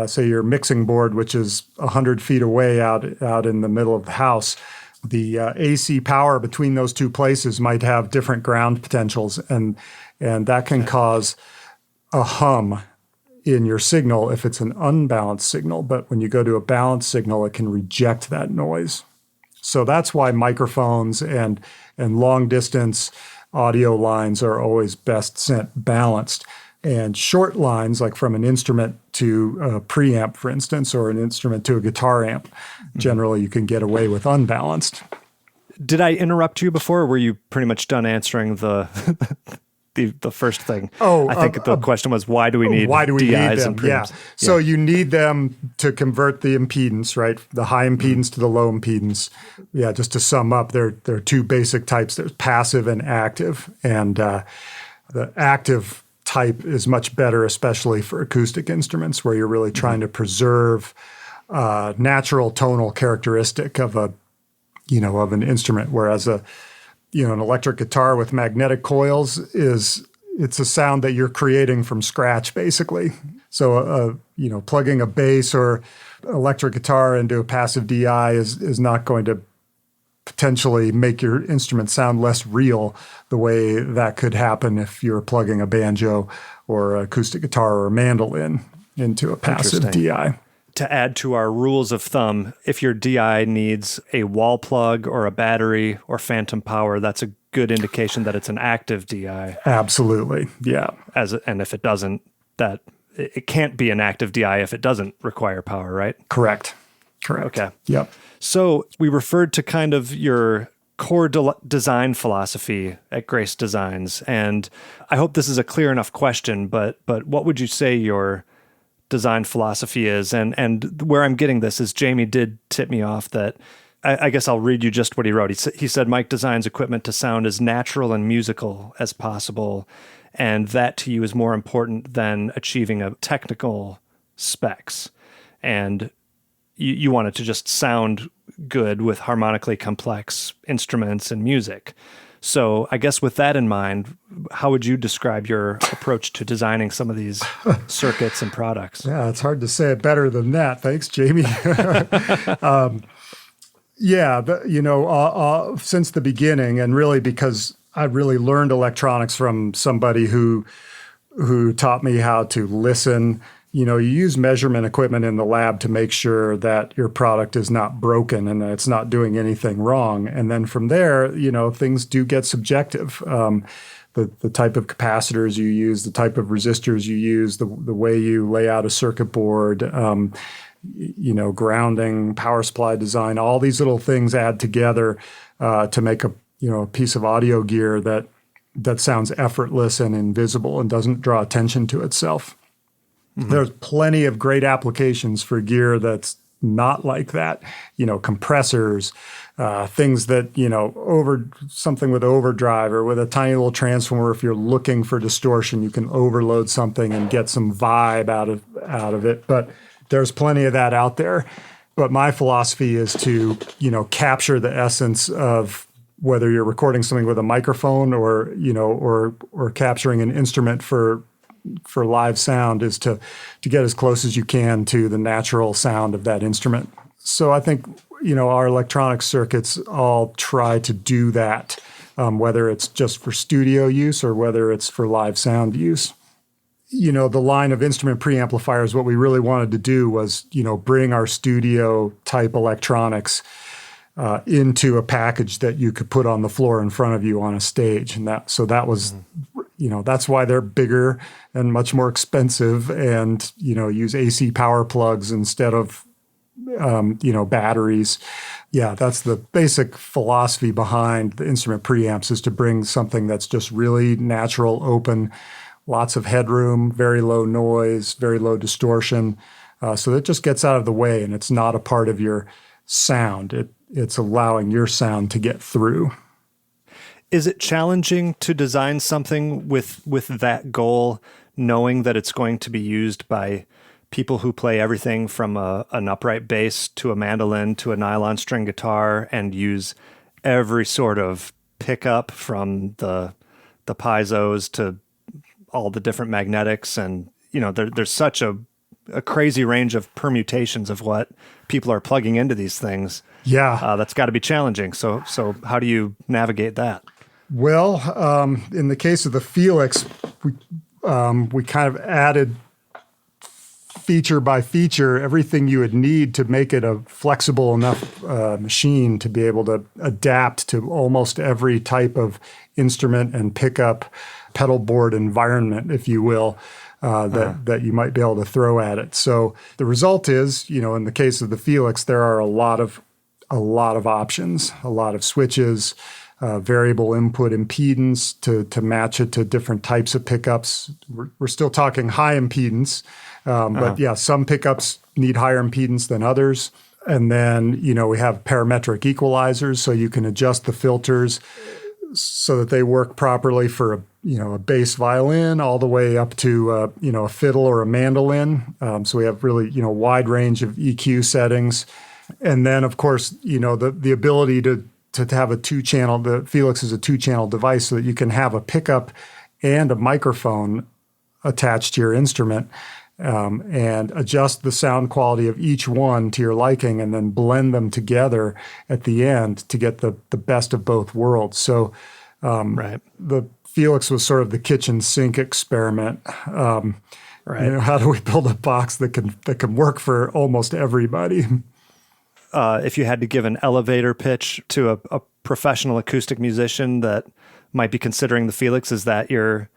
say, your mixing board, which is 100 feet away out in the middle of the house. The AC power between those two places might have different ground potentials, and that can cause a hum in your signal if it's an unbalanced signal. But when you go to a balanced signal, it can reject that noise. So that's why microphones and long distance audio lines are always best sent balanced. And short lines, like from an instrument to a preamp, for instance, or an instrument to a guitar amp, generally you can get away with unbalanced. Did I interrupt you before, or were you pretty much done answering the the first thing? I think the question was, why do we need DIs and preamps? Yeah. So you need them to convert the impedance, right? The high impedance to the low impedance. Yeah, just to sum up, there are two basic types. There's passive and active. And the active type is much better, especially for acoustic instruments, where you're really trying to preserve natural tonal characteristic of an instrument, whereas an electric guitar with magnetic coils it's a sound that you're creating from scratch, basically. So, plugging a bass or electric guitar into a passive DI is not going to potentially make your instrument sound less real the way that could happen if you're plugging a banjo or acoustic guitar or a mandolin into a passive DI. To add to our rules of thumb, if your DI needs a wall plug or a battery or phantom power, that's a good indication that it's an active DI. Absolutely, yeah. And if it doesn't, that it can't be an active DI if it doesn't require power, right? Correct. Okay. Yep. So we referred to kind of your core design philosophy at Grace Designs, and I hope this is a clear enough question, but what would you say your design philosophy is? And where I'm getting this is Jamie did tip me off that, I guess I'll read you just what he wrote. He said, Mike designs equipment to sound as natural and musical as possible, and that to you is more important than achieving a technical specs. And you want it to just sound good with harmonically complex instruments and music. So I guess with that in mind, how would you describe your approach to designing some of these circuits and products? Yeah, it's hard to say it better than that. Thanks, Jamie. Since the beginning, and really because I really learned electronics from somebody who taught me how to listen. You use measurement equipment in the lab to make sure that your product is not broken and that it's not doing anything wrong. And then from there, things do get subjective. The type of capacitors you use, the type of resistors you use, the way you lay out a circuit board, grounding, power supply design, all these little things add together to make a piece of audio gear that sounds effortless and invisible and doesn't draw attention to itself. Mm-hmm. There's plenty of great applications for gear that's not like that. Compressors, things that, something with overdrive or with a tiny little transformer. If you're looking for distortion, you can overload something and get some vibe out of it. But there's plenty of that out there. But my philosophy is to, capture the essence of whether you're recording something with a microphone or capturing an instrument for for live sound is to get as close as you can to the natural sound of that instrument. So I think, our electronic circuits all try to do that, whether it's just for studio use or whether it's for live sound use. The line of instrument preamplifiers, what we really wanted to do was, bring our studio type electronics into a package that you could put on the floor in front of you on a stage. And that was, that's why they're bigger and much more expensive and, use AC power plugs instead of, batteries. Yeah, that's the basic philosophy behind the instrument preamps, is to bring something that's just really natural, open, lots of headroom, very low noise, very low distortion. So that just gets out of the way and it's not a part of your sound. It's allowing your sound to get through. Is it challenging to design something with that goal, knowing that it's going to be used by people who play everything from an upright bass to a mandolin to a nylon string guitar and use every sort of pickup from the piezos to all the different magnetics? And, there's such a crazy range of permutations of what people are plugging into these things. Yeah. That's got to be challenging. So how do you navigate that? Well, in the case of the Felix, we kind of added feature by feature everything you would need to make it a flexible enough machine to be able to adapt to almost every type of instrument and pickup pedal board environment, if you will, that you might be able to throw at it. So the result is, in the case of the Felix, there are a lot of options, a lot of switches, variable input impedance to match it to different types of pickups. We're still talking high impedance, but yeah, some pickups need higher impedance than others. And then, we have parametric equalizers, so you can adjust the filters so that they work properly for a bass violin all the way up to a fiddle or a mandolin. So we have really wide range of EQ settings, and then of course the ability to have a 2-channel. The Felix is a 2-channel device, so that you can have a pickup and a microphone attached to your instrument, and adjust the sound quality of each one to your liking, and then blend them together at the end to get the best of both worlds. So the Felix was sort of the kitchen sink experiment. How do we build a box that can work for almost everybody? If you had to give an elevator pitch to a professional acoustic musician that might be considering the Felix, is that your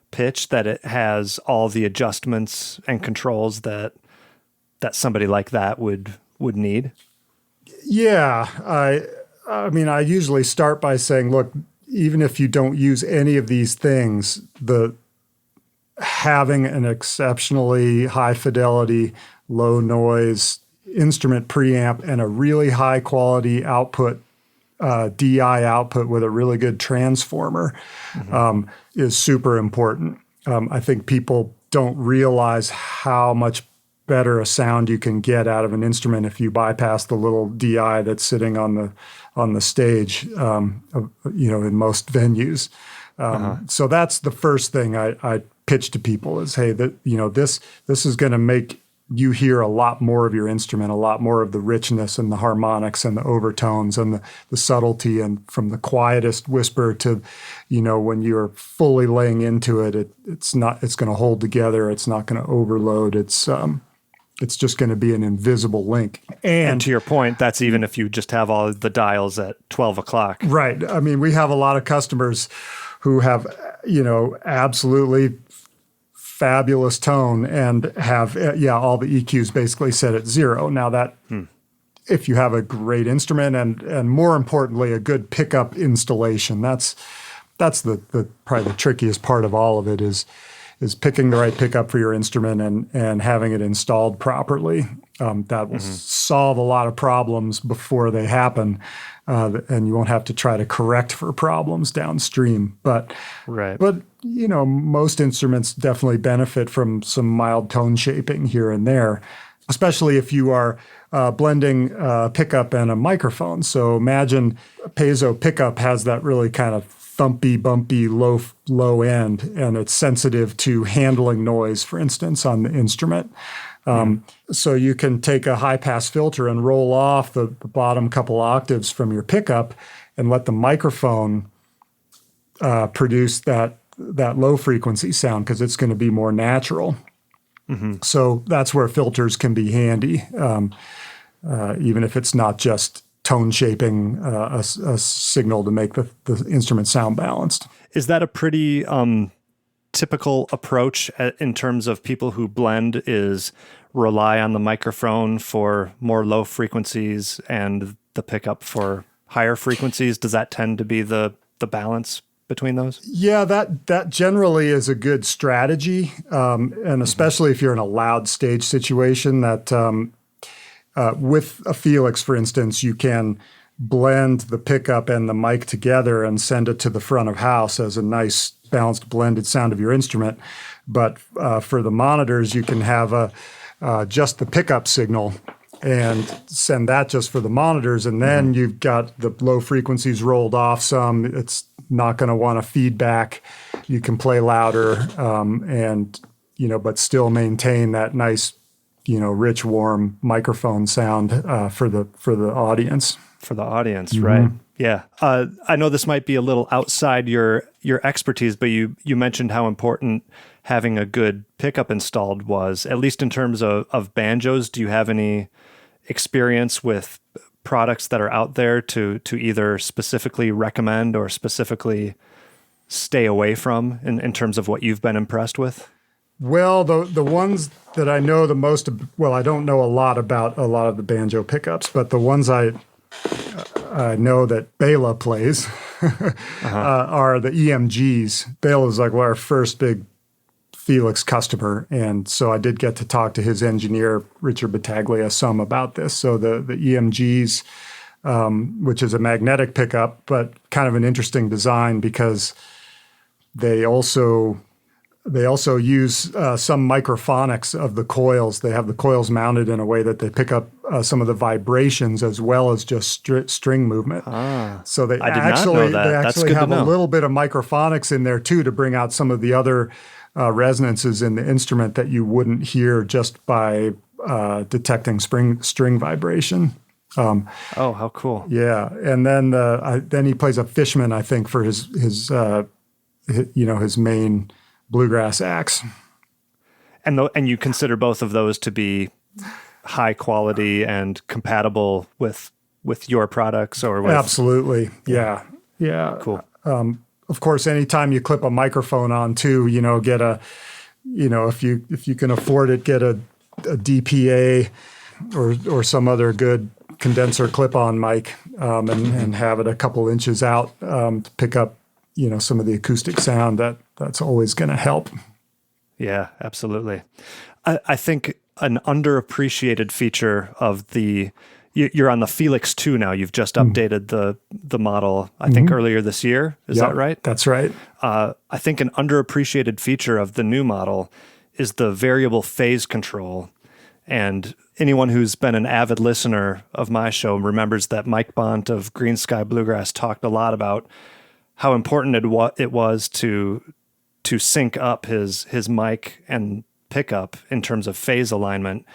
pitch, that it has all the adjustments and controls that somebody like that would need? Yeah, I usually start by saying, look, even if you don't use any of these things, having an exceptionally high fidelity, low noise instrument preamp and a really high quality output, DI output with a really good transformer, is super important. I think people don't realize how much better a sound you can get out of an instrument if you bypass the little DI that's sitting on the stage, in most venues. So that's the first thing I pitch to people is, hey, this is going to make you hear a lot more of your instrument, a lot more of the richness and the harmonics and the overtones and the subtlety, and from the quietest whisper to, when you're fully laying into it, it's going to hold together. It's not going to overload. It's just going to be an invisible link. And to your point, that's even if you just have all the dials at 12 o'clock. Right. We have a lot of customers who have, absolutely fabulous tone and have, all the EQs basically set at 0. Now that, if you have a great instrument and more importantly, a good pickup installation, that's the probably the trickiest part of all of it is picking the right pickup for your instrument and having it installed properly. That will solve a lot of problems before they happen, and you won't have to try to correct for problems downstream. But most instruments definitely benefit from some mild tone shaping here and there, especially if you are blending pickup and a microphone. So imagine a piezo pickup has that really kind of thumpy, bumpy, low end, and it's sensitive to handling noise, for instance, on the instrument. So you can take a high-pass filter and roll off the bottom couple octaves from your pickup and let the microphone produce that low-frequency sound because it's going to be more natural. So that's where filters can be handy, even if it's not just tone shaping a signal to make the instrument sound balanced. Is that a pretty typical approach in terms of people who blend, is rely on the microphone for more low frequencies and the pickup for higher frequencies? Does that tend to be the balance between those? Yeah, that generally is a good strategy, and especially if you're in a loud stage situation. That with a Felix, for instance, you can blend the pickup and the mic together and send it to the front of house as a nice balanced blended sound of your instrument. But for the monitors, you can have just the pickup signal and send that just for the monitors, and then you've got the low frequencies rolled off some. It's not going to want to feedback. You can play louder, and but still maintain that nice, rich, warm microphone sound for the audience. For the audience, right? Yeah. I know this might be a little outside your expertise, but you mentioned how important having a good pickup installed was, at least in terms of banjos. Do you have any experience with products that are out there to either specifically recommend or specifically stay away from in terms of what you've been impressed with? Well, the ones that I know the most, well, I don't know a lot about a lot of the banjo pickups, but the ones I know that Bela plays are the EMGs. Bela is like our first big Felix customer, and so I did get to talk to his engineer, Richard Battaglia, some about this. So the EMGs, which is a magnetic pickup, but kind of an interesting design because they also use some microphonics of the coils. They have the coils mounted in a way that they pick up some of the vibrations as well as just string movement. So they actually have a little bit of microphonics in there too to bring out some of the other resonances in the instrument that you wouldn't hear just by detecting string vibration. How cool! Yeah, and then he plays a Fishman, I think, for his main bluegrass axe. And you consider both of those to be high quality and compatible with your products, or with... Absolutely, yeah. Cool. Of course, anytime you clip a microphone on too, get if you can afford it, get a DPA or some other good condenser clip-on mic, and have it a couple inches out to pick up some of the acoustic sound. That's always going to help. Yeah, absolutely. I think an underappreciated feature of you're on the Felix 2 now. You've just updated the model, I think earlier this year. Is that right? That's right. I think an underappreciated feature of the new model is the variable phase control. And anyone who's been an avid listener of my show remembers that Mike Bont of Green Sky Bluegrass talked a lot about how important it was to sync up his mic and pickup in terms of phase alignment.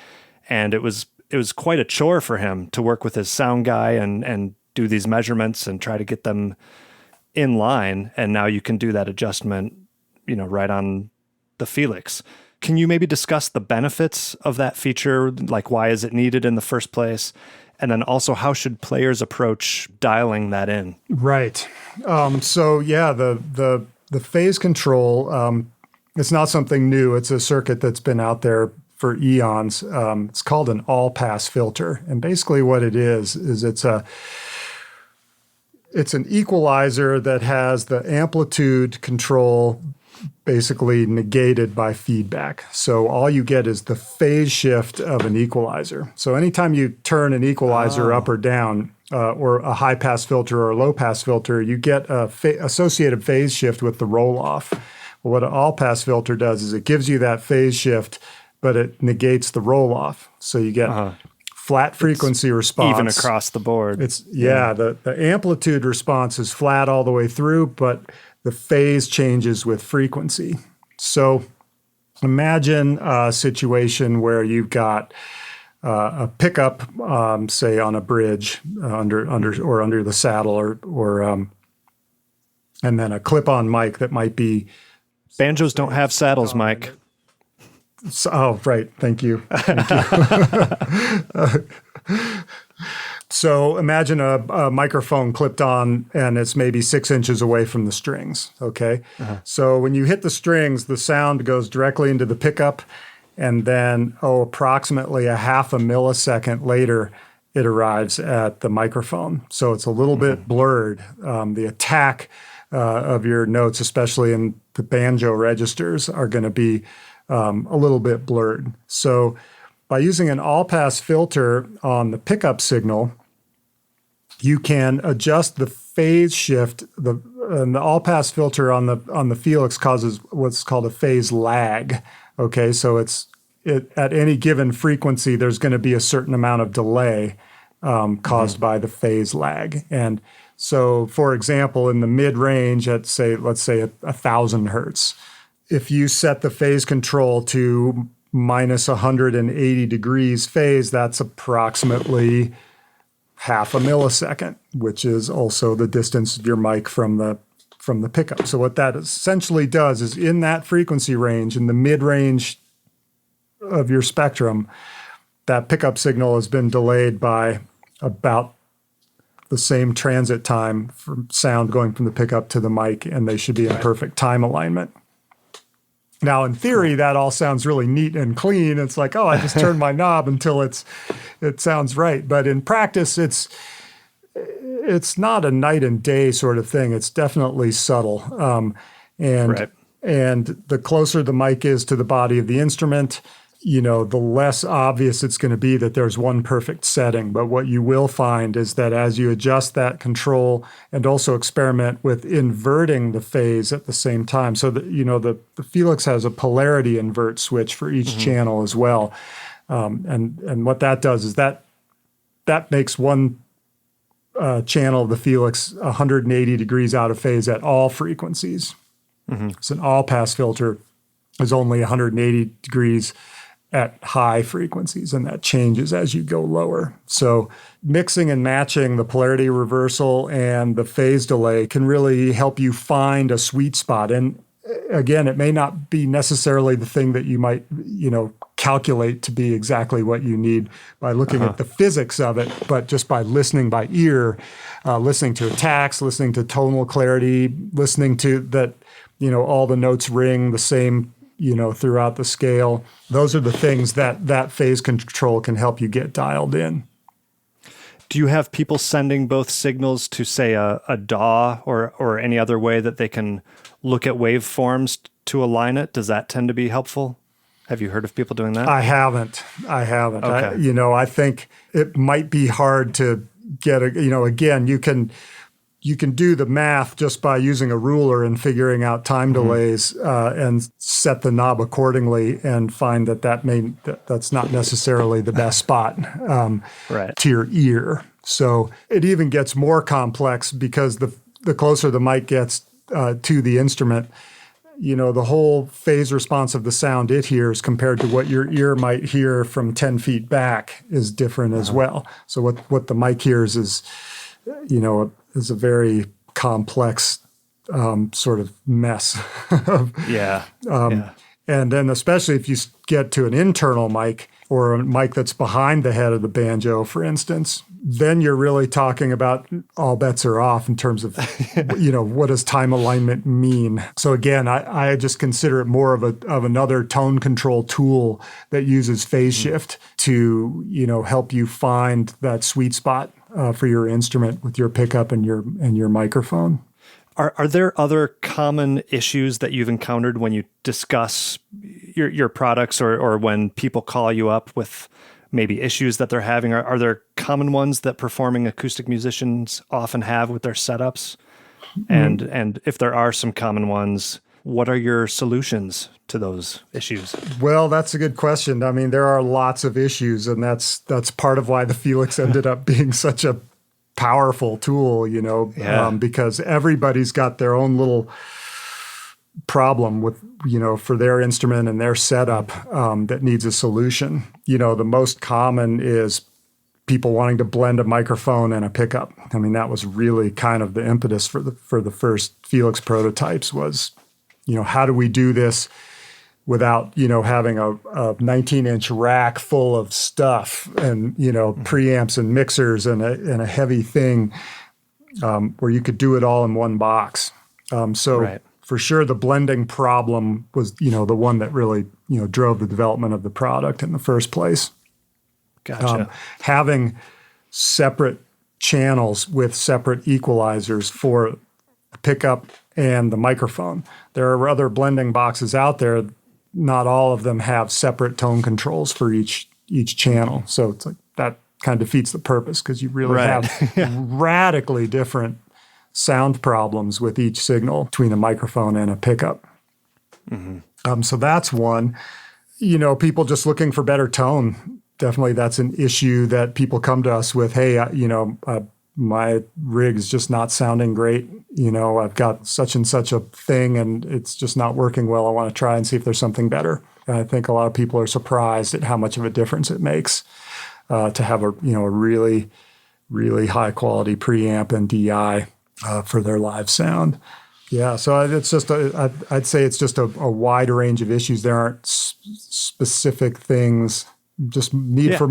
And it was quite a chore for him to work with his sound guy and do these measurements and try to get them in line. And now you can do that adjustment, right on the Felix. Can you maybe discuss the benefits of that feature? Like, why is it needed in the first place? And then also, how should players approach dialing that in? Right. So yeah, the phase control, it's not something new. It's a circuit that's been out there for eons. It's called an all-pass filter. And basically what it is it's an equalizer that has the amplitude control basically negated by feedback. So all you get is the phase shift of an equalizer. So anytime you turn an equalizer up or down, or a high-pass filter or a low-pass filter, you get a associated phase shift with the roll-off. Well, what an all-pass filter does is it gives you that phase shift, but it negates the roll-off. So you get flat frequency response. Even across the board. The amplitude response is flat all the way through, but the phase changes with frequency. So imagine a situation where you've got a pickup, say on a bridge under the saddle, or and then a clip-on mic that might be. Banjos don't have saddles, Mike. Oh, right. Thank you. So imagine a microphone clipped on, and it's maybe 6 inches away from the strings. Okay. So when you hit the strings, the sound goes directly into the pickup, and then approximately a half a millisecond later, it arrives at the microphone. So it's a little bit blurred. The attack of your notes, especially in the banjo registers, are going to be a little bit blurred. So by using an all-pass filter on the pickup signal, you can adjust the phase shift. And the all-pass filter on the Felix causes what's called a phase lag. Okay, so at any given frequency, there's going to be a certain amount of delay caused by the phase lag. And so, for example, in the mid-range at let's say 1,000 hertz, if you set the phase control to minus 180 degrees phase, that's approximately half a millisecond, which is also the distance of your mic from the pickup. So what that essentially does is, in that frequency range, in the mid-range of your spectrum, that pickup signal has been delayed by about the same transit time for sound going from the pickup to the mic, and they should be in perfect time alignment. Now, in theory, that all sounds really neat and clean. It's like, I just turned my knob until it sounds right. But in practice, it's not a night and day sort of thing. It's definitely subtle. And the closer the mic is to the body of the instrument, the less obvious it's going to be that there's one perfect setting. But what you will find is that as you adjust that control and also experiment with inverting the phase at the same time, so that the Felix has a polarity invert switch for each channel as well, and what that does is that makes one channel of the Felix 180 degrees out of phase at all frequencies. So an all-pass filter is only 180 degrees at high frequencies, and that changes as you go lower. So mixing and matching the polarity reversal and the phase delay can really help you find a sweet spot. And again, it may not be necessarily the thing that you might, calculate to be exactly what you need by looking at the physics of it, but just by listening by ear, listening to attacks, listening to tonal clarity, listening to that, all the notes ring the same throughout the scale. Those are the things that phase control can help you get dialed in. Do you have people sending both signals to, say, a DAW or any other way that they can look at waveforms to align it? Does that tend to be helpful? Have you heard of people doing that? I haven't. Okay. I think it might be hard to get again, you can do the math just by using a ruler and figuring out time delays and set the knob accordingly, and find that's not necessarily the best spot to your ear. So it even gets more complex because the closer the mic gets to the instrument, the whole phase response of the sound it hears compared to what your ear might hear from 10 feet back is different as well. So what the mic hears is a very complex sort of mess. And then especially if you get to an internal mic or a mic that's behind the head of the banjo, for instance, then you're really talking about all bets are off in terms of, what does time alignment mean? So again, I just consider it more of another tone control tool that uses phase shift to, help you find that sweet spot for your instrument with your pickup and your microphone. Are there other common issues that you've encountered when you discuss your products or when people call you up with maybe issues that they're having? Are there common ones that performing acoustic musicians often have with their setups? And if there are some common ones What are your solutions to those issues? Well, that's a good question. I mean, there are lots of issues, and that's part of why the Felix ended up being such a powerful tool, because everybody's got their own little problem with, for their instrument and their setup that needs a solution. The most common is people wanting to blend a microphone and a pickup. I mean, that was really kind of the impetus for the first Felix prototypes was, how do we do this without, having a 19-inch rack full of stuff and, preamps and mixers and a heavy thing where you could do it all in one box. Right. For sure, the blending problem was, the one that really, drove the development of the product in the first place. Gotcha. Having separate channels with separate equalizers for the pickup and the microphone. There are other blending boxes out there. Not all of them have separate tone controls for each channel. So it's like that kind of defeats the purpose because you really have radically different sound problems with each signal between a microphone and a pickup. Mm-hmm. So that's one. People just looking for better tone. Definitely that's an issue that people come to us with. Hey, my rig is just not sounding great. I've got such and such a thing and it's just not working well. I want to try and see if there's something better. And I think a lot of people are surprised at how much of a difference it makes to have a really, really high quality preamp and DI for their live sound. Yeah, so it's just I'd say it's just a wide range of issues. There aren't specific things. Just need for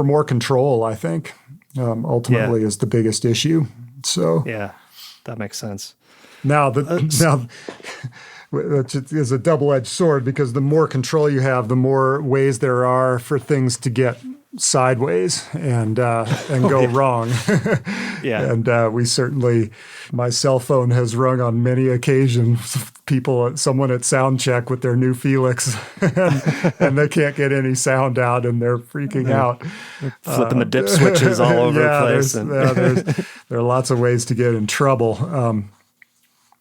more control, I think, ultimately is the biggest issue. So yeah, that makes sense. Now which is a double-edged sword because the more control you have, the more ways there are for things to get sideways and go wrong. Yeah, and we certainly, my cell phone has rung on many occasions. Someone at sound check with their new Felix, and they can't get any sound out, and they're freaking out, flipping the dip switches all over the place. There are lots of ways to get in trouble.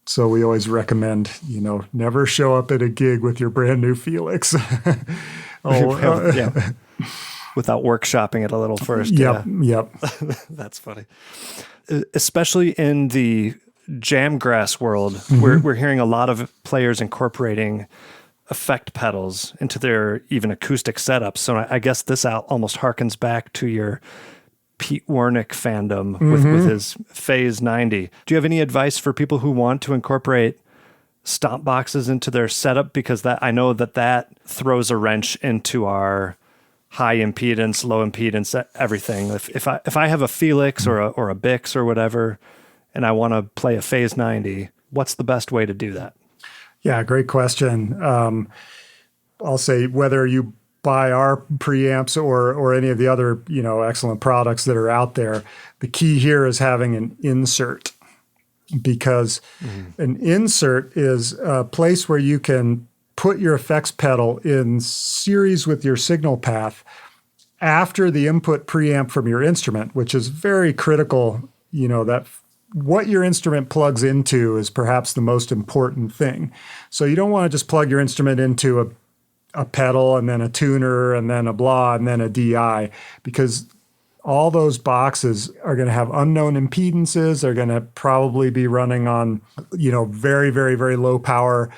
So we always recommend, never show up at a gig with your brand new Felix. Without workshopping it a little first. Yep. That's funny. Especially in the jamgrass world, we're hearing a lot of players incorporating effect pedals into their even acoustic setups. So I guess this almost harkens back to your Pete Warnick fandom with his Phase 90. Do you have any advice for people who want to incorporate stomp boxes into their setup? Because I know that throws a wrench into our high impedance, low impedance, everything. If I have a Felix or a Bix or whatever, and I want to play a Phase 90, what's the best way to do that? Yeah, great question. I'll say whether you buy our preamps or any of the other, excellent products that are out there, the key here is having an insert, because an insert is a place where you can put your effects pedal in series with your signal path after the input preamp from your instrument, which is very critical, that what your instrument plugs into is perhaps the most important thing. So you don't want to just plug your instrument into a pedal and then a tuner and then a blah and then a DI, because all those boxes are going to have unknown impedances. They're going to probably be running on, very, very, very low power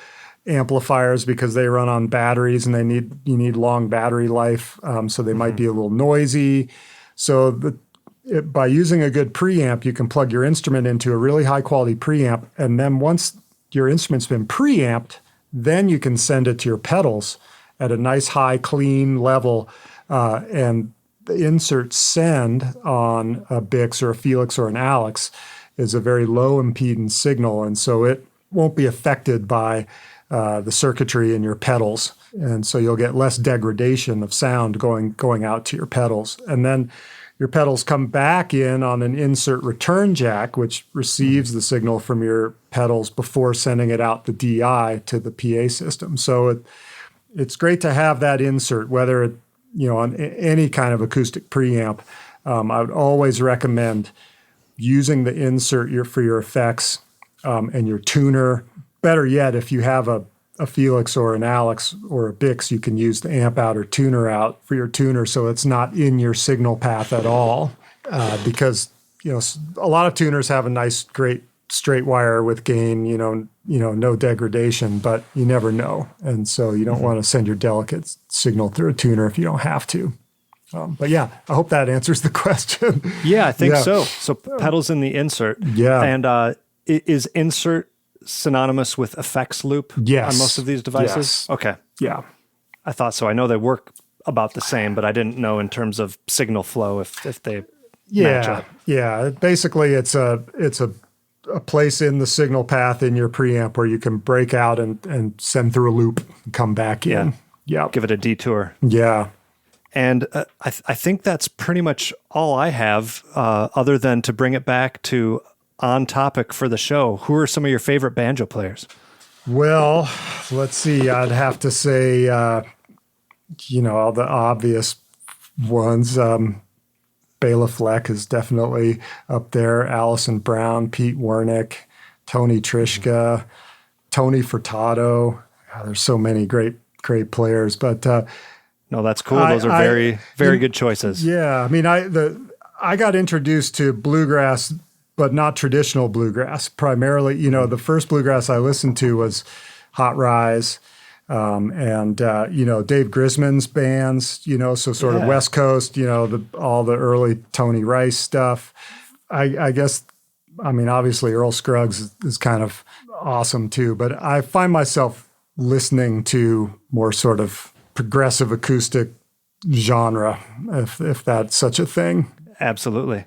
amplifiers because they run on batteries and you need long battery life. So they might be a little noisy. So by using a good preamp, you can plug your instrument into a really high quality preamp. And then once your instrument's been preamped, then you can send it to your pedals at a nice high clean level. And the insert send on a Bix or a Felix or an Alix is a very low impedance signal. And so it won't be affected by the circuitry in your pedals. And so you'll get less degradation of sound going out to your pedals. And then your pedals come back in on an insert return jack, which receives the signal from your pedals before sending it out the DI to the PA system. So it's great to have that insert, whether on any kind of acoustic preamp. I would always recommend using the insert for your effects and your tuner better yet, if you have a Felix or an Alix or a Bix, you can use the amp out or tuner out for your tuner, so it's not in your signal path at all. Because a lot of tuners have a nice, great straight wire with gain, no degradation, but you never know, and so you don't want to send your delicate signal through a tuner if you don't have to. But yeah, I hope that answers the question. Yeah, I think so. So pedals in the insert. Yeah, and is insert synonymous with effects loop yes. on most of these devices? Yes. Okay. Yeah. I thought so. I know they work about the same, but I didn't know in terms of signal flow if they match up. Yeah. Basically, it's a place in the signal path in your preamp where you can break out and send through a loop and come back in. Yeah. Give it a detour. Yeah. And I think that's pretty much all I have, other than to bring it back to on topic for the show. Who are some of your favorite banjo players? Well, let's see. I'd have to say, all the obvious ones. Bela Fleck is definitely up there. Allison Brown, Pete Wernick, Tony Trischka, Tony Furtado. God, there's so many great players. But no, that's cool. Those are very, very good choices. Yeah, I mean, I got introduced to bluegrass, but not traditional bluegrass. Primarily, the first bluegrass I listened to was Hot Rise, and Dave Grisman's bands. So sort of West Coast. All the early Tony Rice stuff. I guess, obviously Earl Scruggs is kind of awesome too. But I find myself listening to more sort of progressive acoustic genre, if that's such a thing. Absolutely.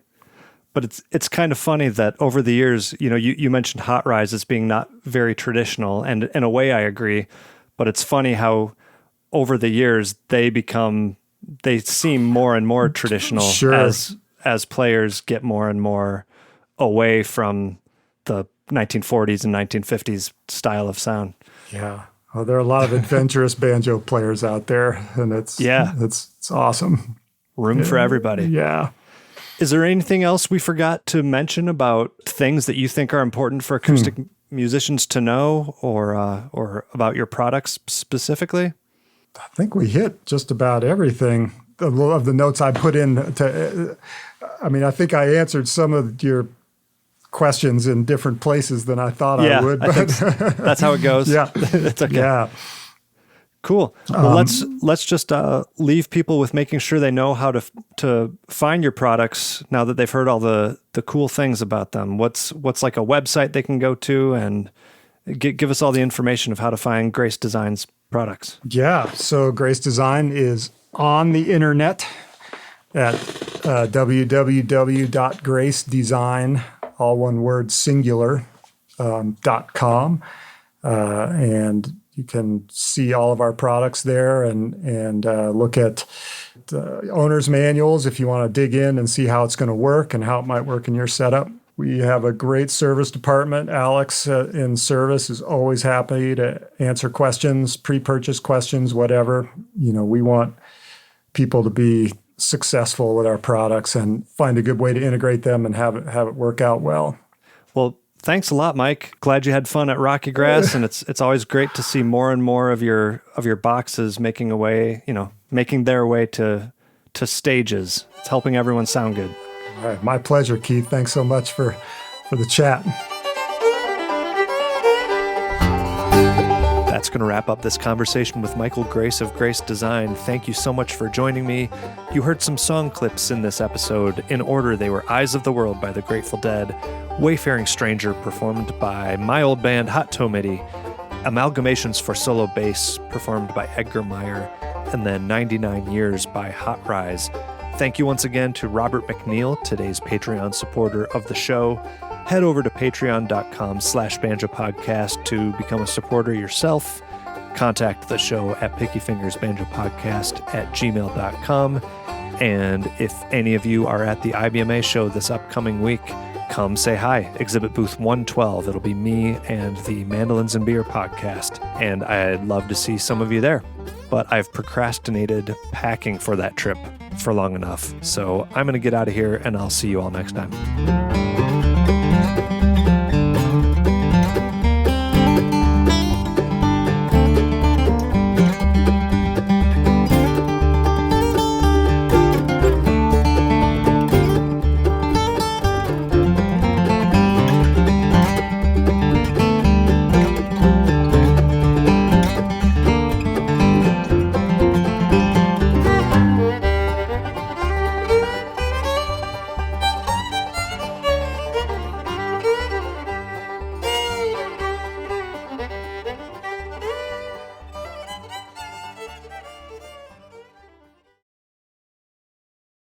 But it's kind of funny that over the years, you mentioned Hot Rise as being not very traditional, and in a way I agree, but it's funny how over the years they seem more and more traditional as players get more and more away from the 1940s and 1950s style of sound. Yeah. Well, there are a lot of adventurous banjo players out there, and it's awesome. Room for everybody. Yeah. Is there anything else we forgot to mention about things that you think are important for acoustic musicians to know, or about your products specifically? I think we hit just about everything of the notes I put in. I think I answered some of your questions in different places than I thought I would. But I think that's how it goes. Yeah. It's okay. Yeah. Cool. Well, let's just leave people with making sure they know how to find your products now that they've heard all the cool things about them. What's like a website they can go to, and give us all the information of how to find Grace Design's products. Yeah. So Grace Design is on the internet at www.gracedesign, all one word, singular, .com. And you can see all of our products there and look at the owner's manuals if you want to dig in and see how it's going to work and how it might work in your setup. We have a great service department. Alix in service is always happy to answer questions, pre-purchase questions, whatever. We want people to be successful with our products and find a good way to integrate them and have it work out well. Well, thanks a lot, Mike. Glad you had fun at Rocky Grass, and it's always great to see more and more of your boxes making their way to stages. It's helping everyone sound good. All right, my pleasure, Keith. Thanks so much for the chat. That's going to wrap up this conversation with Michael Grace of Grace Design. Thank you so much for joining me. You heard some song clips in this episode. In order, they were Eyes of the World by the Grateful Dead, Wayfaring Stranger performed by my old band Hot Toe Midi, Amalgamations for Solo Bass performed by Edgar Meyer, and then 99 Years by Hot Rise. Thank you once again to Robert McNeil, today's Patreon supporter of the show. Head over to patreon.com/banjopodcast to become a supporter yourself. Contact the show at pickyfingersbanjopodcast@gmail.com. And if any of you are at the IBMA show this upcoming week, come say hi. Exhibit booth 112. It'll be me and the Mandolins and Beer podcast. And I'd love to see some of you there. But I've procrastinated packing for that trip for long enough. So I'm going to get out of here, and I'll see you all next time.